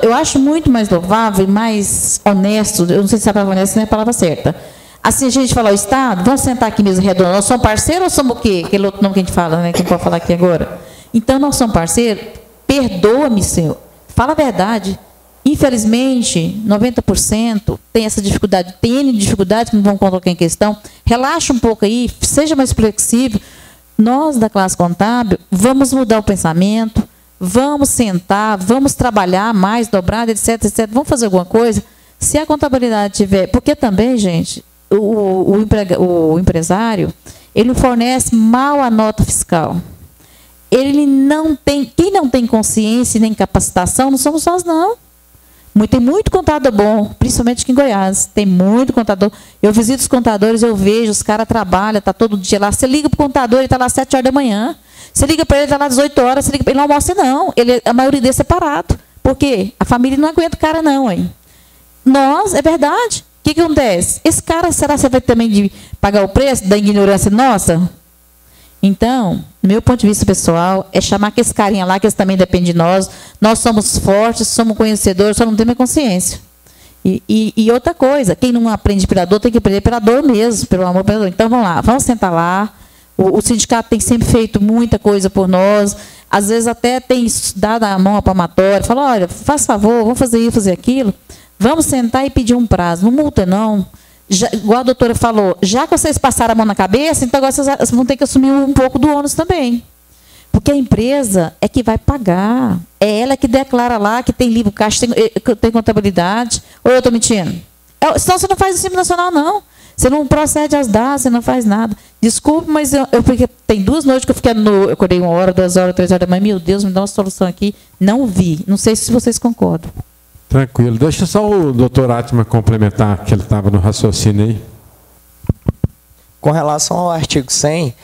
Speaker 9: eu acho muito mais louvável e mais honesto, eu não sei se a palavra honesta não é a palavra certa. Assim, a gente fala, o Estado, vamos sentar aqui mesmo redonda, nós somos parceiros ou somos o quê? Aquele outro nome que a gente fala, né? Que não pode falar aqui agora. Então, nós somos parceiros, perdoa-me, Senhor, fala a verdade. Infelizmente, 90% tem essa dificuldade, tem N dificuldades que não vão colocar em questão. Relaxa um pouco aí, seja mais flexível. Nós, da classe contábil, vamos mudar o pensamento, vamos sentar, vamos trabalhar mais, dobrado, etc, etc. Vamos fazer alguma coisa. Se a contabilidade tiver... Porque também, gente, o empresário, ele fornece mal a nota fiscal. Ele não tem... Quem não tem consciência nem capacitação, não somos nós, não. Tem muito contador bom, principalmente aqui em Goiás. Tem muito contador. Eu visito os contadores, eu vejo, os caras trabalham, está todo dia lá. Você liga para o contador, ele está lá às 7 horas da manhã. Você liga para ele, ele está lá às 18 horas. Você liga para ele, não almoça, não. A maioria deles é separado. Por quê? A família não aguenta o cara, não. Hein? Nós, é verdade. O que acontece? Esse cara, será que você vai também de pagar o preço da ignorância nossa? Então, meu ponto de vista pessoal, é chamar que esse carinha lá, que eles também dependem de nós. Nós somos fortes, somos conhecedores, só não temos consciência. E outra coisa, quem não aprende pela dor, tem que aprender pela dor mesmo, pelo amor pela dor. Então, vamos lá, vamos sentar lá. O sindicato tem sempre feito muita coisa por nós. Às vezes até tem dado a mão à palmatória, fala, olha, faz favor, vamos fazer isso, fazer aquilo. Vamos sentar e pedir um prazo. Não multa, não. Igual a doutora falou, já que vocês passaram a mão na cabeça, então agora vocês vão ter que assumir um pouco do ônus também. Porque a empresa é que vai pagar. É ela que declara lá que tem livro caixa, tem contabilidade. Ou eu estou mentindo? Senão você não faz o Simples Nacional, não. Você não procede às datas, você não faz nada. Desculpe, mas tem 2 noites que eu acordei 1 hora, 2 horas, 3 horas da manhã. Meu Deus, me dá uma solução aqui. Não vi. Não sei se vocês concordam.
Speaker 1: Tranquilo. Deixa só o doutor Atman complementar, que ele estava no raciocínio aí.
Speaker 7: Com relação ao artigo 100,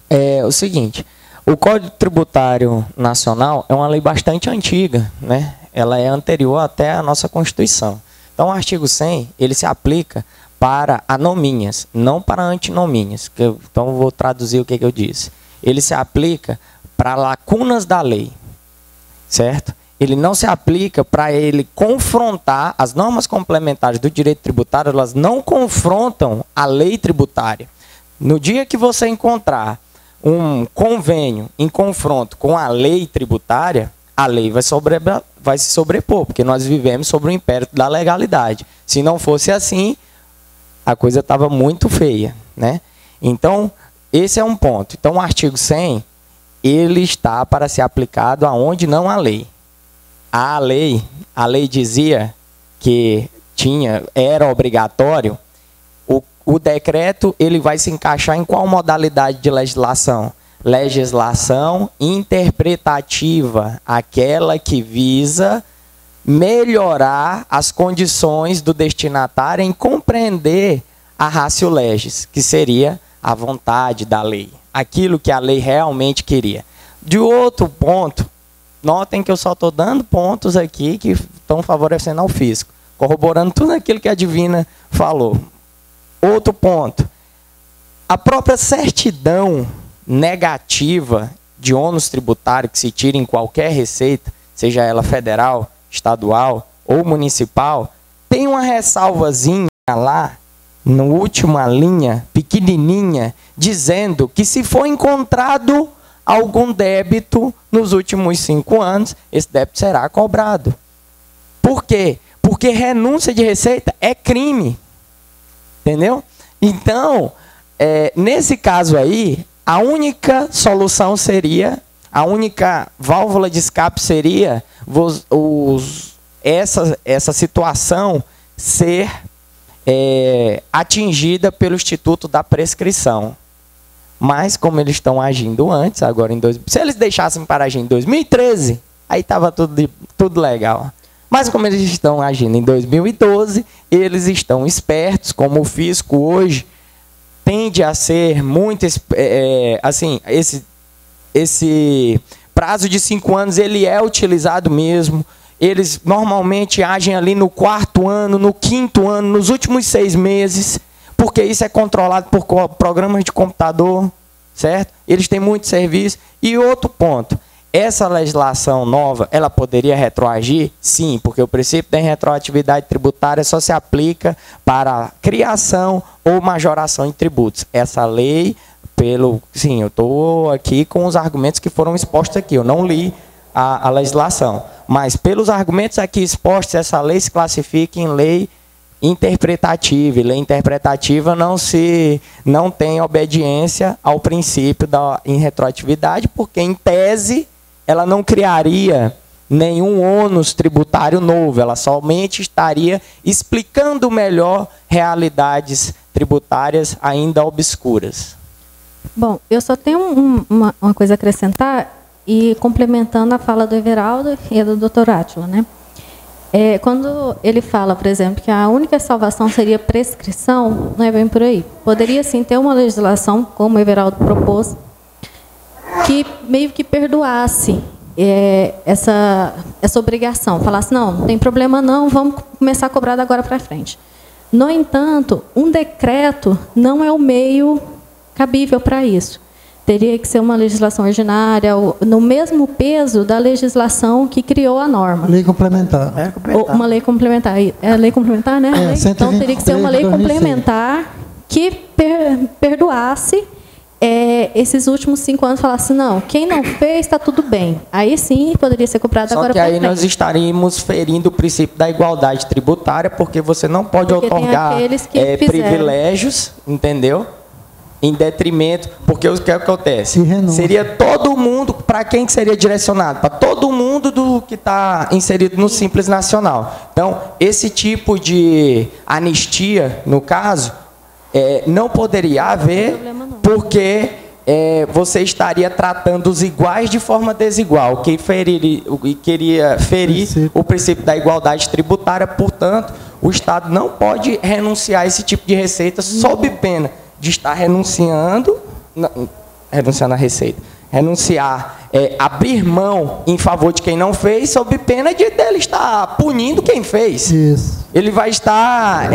Speaker 7: é o seguinte, o Código Tributário Nacional é uma lei bastante antiga, né? Ela é anterior até à nossa Constituição. Então, o artigo 100, ele se aplica para anomínias, não para antinomínias. Então, vou traduzir o que eu disse. Ele se aplica para lacunas da lei, certo? Ele não se aplica para ele confrontar as normas complementares do direito tributário, elas não confrontam a lei tributária. No dia que você encontrar um convênio em confronto com a lei tributária, a lei vai se sobrepor, porque nós vivemos sobre o império da legalidade. Se não fosse assim, a coisa estava muito feia, né? Então, esse é um ponto. Então, o artigo 100, ele está para ser aplicado aonde não há lei. A lei dizia que era obrigatório, o decreto ele vai se encaixar em qual modalidade de legislação? Legislação interpretativa, aquela que visa melhorar as condições do destinatário em compreender a ratio legis, que seria a vontade da lei, aquilo que a lei realmente queria. De outro ponto, notem que eu só estou dando pontos aqui que estão favorecendo ao fisco, corroborando tudo aquilo que a Divina falou. Outro ponto, a própria certidão negativa de ônus tributário que se tira em qualquer receita, seja ela federal, estadual ou municipal, tem uma ressalvazinha lá, na última linha, pequenininha, dizendo que se for encontrado algum débito nos últimos 5 anos, esse débito será cobrado. Por quê? Porque renúncia de receita é crime. Entendeu? Então, nesse caso aí, a única solução seria, a única válvula de escape seria essa situação ser atingida pelo Instituto da Prescrição. Mas, como eles estão agindo antes, agora se eles deixassem para agir em 2013, aí estava tudo legal. Mas como eles estão agindo em 2012, eles estão espertos, como o fisco hoje tende a ser muito, assim, esse prazo de 5 anos, ele é utilizado mesmo. Eles normalmente agem ali no 4º ano, no 5º ano, nos últimos 6 meses, porque isso é controlado por programas de computador, certo? Eles têm muito serviço. E outro ponto, essa legislação nova, ela poderia retroagir? Sim, porque o princípio da retroatividade tributária só se aplica para criação ou majoração em tributos. Essa lei, sim, eu estou aqui com os argumentos que foram expostos aqui, eu não li a legislação, mas pelos argumentos aqui expostos, essa lei se classifica em lei interpretativa, e lei interpretativa não tem obediência ao princípio da irretroatividade, porque em tese ela não criaria nenhum ônus tributário novo, ela somente estaria explicando melhor realidades tributárias ainda obscuras.
Speaker 11: Bom, eu só tenho uma coisa a acrescentar, e complementando a fala do Everaldo e do Dr. Átila, né? Quando ele fala, por exemplo, que a única salvação seria prescrição, não é bem por aí. Poderia, sim, ter uma legislação, como o Everaldo propôs, que meio que perdoasse essa obrigação. Falasse, não tem problema não, vamos começar a cobrar da agora para frente. No entanto, um decreto não é o meio cabível para isso. Teria que ser uma legislação ordinária, no mesmo peso da legislação que criou a norma.
Speaker 10: Lei complementar.
Speaker 11: Uma lei complementar. É lei complementar, né? Então, teria que ser uma lei complementar que perdoasse esses últimos 5 anos, falasse, não, quem não fez, está tudo bem. Aí sim, poderia ser cobrado agora.
Speaker 7: Só que aí nós estaríamos ferindo o princípio da igualdade tributária, porque você não pode otorgar privilégios, entendeu? Em detrimento, porque o que acontece? Seria todo mundo, para quem que seria direcionado? Para todo mundo do que está inserido no Simples Nacional. Então, esse tipo de anistia, no caso, não poderia haver, porque você estaria tratando os iguais de forma desigual, que queria ferir o princípio da igualdade tributária. Portanto, o Estado não pode renunciar a esse tipo de receita sob pena de estar renunciando à receita, abrir mão em favor de quem não fez, sob pena de dele estar punindo quem fez.
Speaker 10: Isso.
Speaker 7: Ele vai estar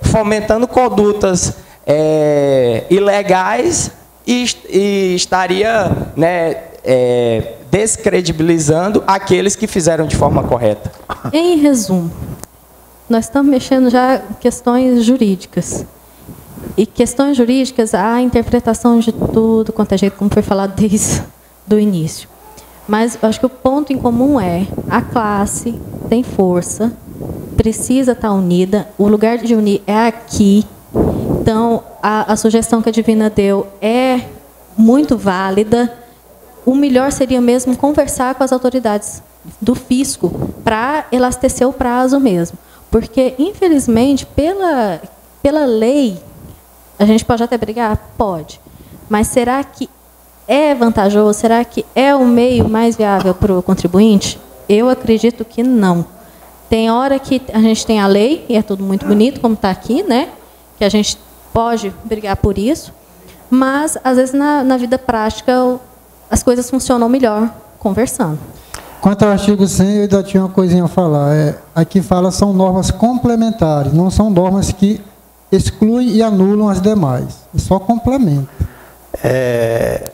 Speaker 7: fomentando condutas ilegais e estaria, né, descredibilizando aqueles que fizeram de forma correta.
Speaker 11: Em resumo, nós estamos mexendo já em questões jurídicas. E questões jurídicas, há interpretação de tudo quanto é jeito, como foi falado desde o início. Mas eu acho que o ponto em comum é: a classe tem força, precisa estar unida, o lugar de unir é aqui. Então, a sugestão que a Divina deu é muito válida. O melhor seria mesmo conversar com as autoridades do fisco para elastecer o prazo mesmo. Porque, infelizmente, pela lei, a gente pode até brigar? Pode. Mas será que é vantajoso? Será que é o meio mais viável para o contribuinte? Eu acredito que não. Tem hora que a gente tem a lei, e é tudo muito bonito, como está aqui, né? Que a gente pode brigar por isso, mas, às vezes, na vida prática, as coisas funcionam melhor conversando.
Speaker 10: Quanto ao artigo 100, eu ainda tinha uma coisinha a falar. Aqui fala são normas complementares, não são normas que excluem e anulam as demais. É só complemento.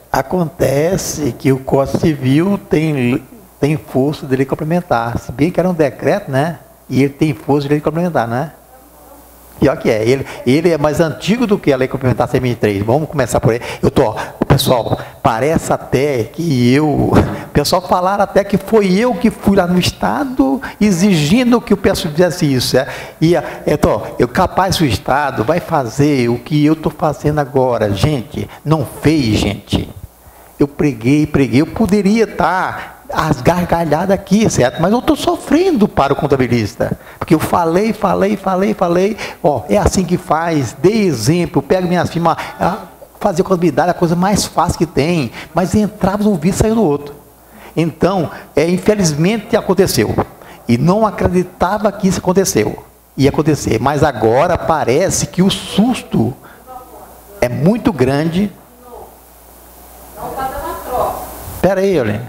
Speaker 4: Acontece que o Código Civil tem força de lei complementar. Se bem que era um decreto, né? E ele tem força de lei complementar, né? Pior que é. Ele é mais antigo do que a lei complementar 123. Vamos começar por aí. Pessoal, parece até que o pessoal falaram até que foi eu que fui lá no Estado exigindo que o pessoal fizesse isso. Capaz o Estado vai fazer o que eu estou fazendo agora. Gente, não fez, gente. Eu preguei. Eu poderia estar as gargalhadas aqui, certo? Mas eu estou sofrendo para o contabilista. Porque eu falei. É assim que faz, dei exemplo, pego minhas firmas, fazer contabilidade é a coisa mais fácil que tem. Mas entrava num vídeo e saiu no outro. Então, infelizmente aconteceu. E não acreditava que isso ia acontecer. Mas agora parece que o susto é muito grande. Espera aí, Olê.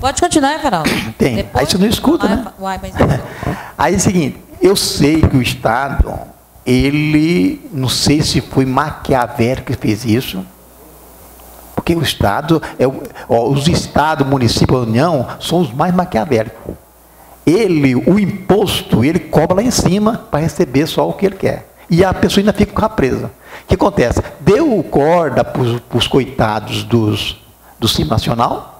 Speaker 9: Pode continuar, Everaldo.
Speaker 4: Tem. Depois, aí você não escuta, né? Aí é o seguinte, eu sei que o Estado, ele, não sei se foi Maquiavélico que fez isso, porque o Estado, os Estados, município, a União, são os mais maquiavélicos. O imposto, ele cobra lá em cima para receber só o que ele quer. E a pessoa ainda fica com a presa. O que acontece? Deu corda para os coitados do Simples Nacional,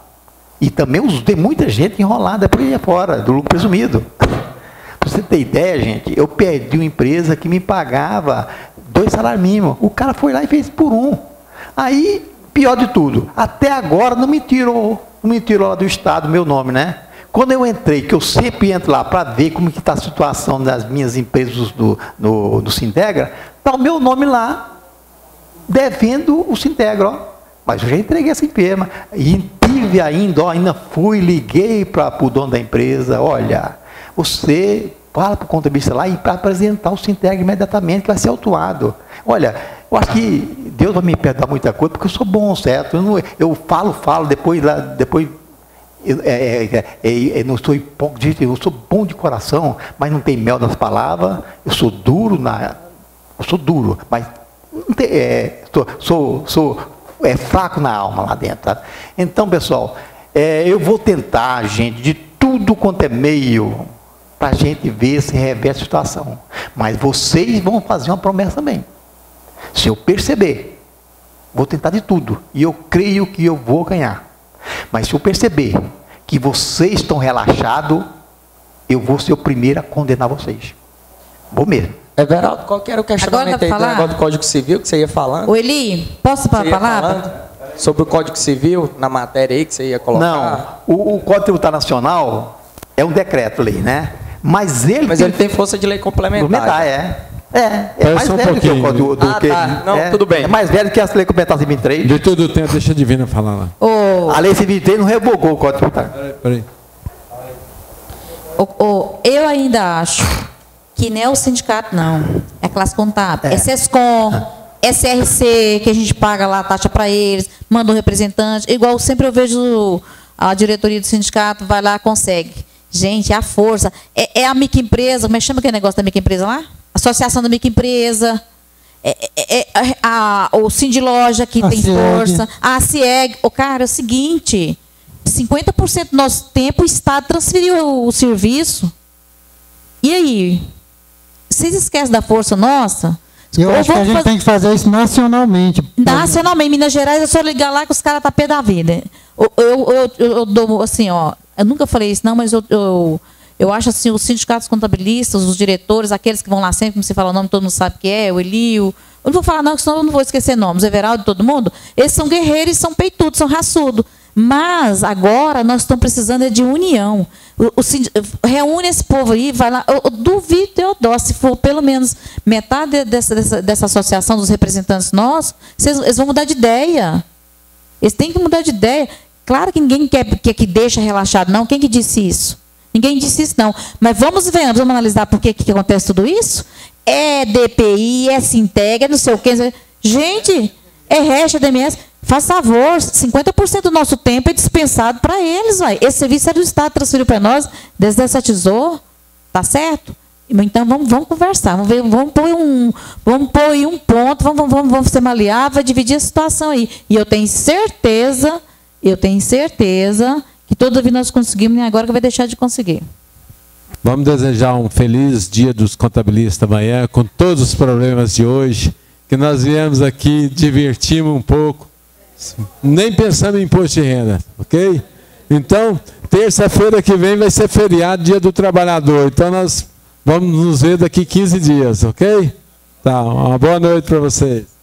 Speaker 4: e também tem muita gente enrolada por aí fora, do lucro presumido. Para você ter ideia, gente, eu perdi uma empresa que me pagava 2 salários mínimos. O cara foi lá e fez por 1. Aí, pior de tudo, até agora não me tirou lá do Estado meu nome, né? Quando eu entrei, que eu sempre entro lá para ver como que está a situação das minhas empresas do Sintegra, está o meu nome lá, devendo o Sintegra, ó. Mas eu já entreguei essa firma. E tive ainda fui, liguei para o dono da empresa, olha, você fala para o contabilista lá e para apresentar o Sintegra imediatamente, que vai ser autuado. Olha, eu acho que Deus vai me perdoar muita coisa, porque eu sou bom, certo? Eu falo, depois eu não sou hipócrita, eu sou bom de coração, mas não tem mel nas palavras, eu sou duro, mas não tem, sou fraco na alma lá dentro. Tá? Então, pessoal, eu vou tentar, gente, de tudo quanto é meio, para a gente ver se reverte a situação. Mas vocês vão fazer uma promessa também. Se eu perceber, vou tentar de tudo. E eu creio que eu vou ganhar. Mas se eu perceber que vocês estão relaxados, eu vou ser o primeiro a condenar vocês. Vou mesmo.
Speaker 7: Everaldo, qual que era o questionamento aí do negócio do Código Civil que você ia falando?
Speaker 9: O Eli, posso falar a palavra?
Speaker 7: Sobre o Código Civil, na matéria aí que você ia colocar?
Speaker 4: Não, o Código Tributário Nacional é um decreto-lei, né? Mas ele
Speaker 7: tem força de lei complementar.
Speaker 4: É mais
Speaker 1: só um
Speaker 4: velho que o
Speaker 1: pouquinho.
Speaker 4: Código do que.
Speaker 7: tá. Não, tudo bem.
Speaker 4: É mais velho que a Lei Complementar 123.
Speaker 1: De todo o tempo, deixa a Divina falar lá.
Speaker 4: A Lei 123 não revogou o Código Tributário.
Speaker 1: Peraí.
Speaker 9: Eu ainda acho que não é o sindicato, não. É a classe contábil. É SESCOM, SRC, que a gente paga lá a taxa para eles, manda um representante. Igual sempre eu vejo a diretoria do sindicato, vai lá, consegue. Gente, é a força. É a microempresa, como é que chama aquele negócio da microempresa lá? Associação da microempresa. O Sindiloja, que tem força. A CIEG. Cara, é o seguinte, 50% do nosso tempo o Estado transferiu o serviço. E aí? Vocês esquecem da força nossa?
Speaker 10: Eu acho que a gente tem que fazer isso nacionalmente.
Speaker 9: Nacionalmente. Minas Gerais, é só ligar lá que os caras estão pé da vida. Eu dou assim, ó. Eu nunca falei isso, não, mas eu acho assim, os sindicatos contabilistas, os diretores, aqueles que vão lá sempre, como você fala o nome, todo mundo sabe que é, o Elio. Eu não vou falar, não, senão eu não vou esquecer nomes. O Everaldo, todo mundo. Eles são guerreiros, são peitudos, são raçudos. Mas agora nós estamos precisando de união. Reúne esse povo aí, vai lá. Eu duvido, Teodoro, se for pelo menos metade dessa associação dos representantes nossos, eles vão mudar de ideia. Eles têm que mudar de ideia. Claro que ninguém quer que deixa relaxado, não. Quem que disse isso? Ninguém disse isso, não. Mas vamos analisar por que acontece tudo isso? É DPI, é Sinteg, é não sei o quê. Gente, é REST, DMS. Faz favor, 50% do nosso tempo é dispensado para eles. Vai. Esse serviço é do Estado, transferiu para nós, desdesatizou, tá certo? Então vamos conversar, vamos pôr um ponto, vamos ser maleável, vai dividir a situação aí. E eu tenho certeza que toda vida nós conseguimos, e agora que vai deixar de conseguir.
Speaker 1: Vamos desejar um feliz dia dos contabilistas amanhã, com todos os problemas de hoje, que nós viemos aqui, divertimos um pouco, nem pensando em imposto de renda, ok? Então, terça-feira que vem vai ser feriado, Dia do Trabalhador, então nós vamos nos ver daqui 15 dias, ok? Tá, uma boa noite para vocês.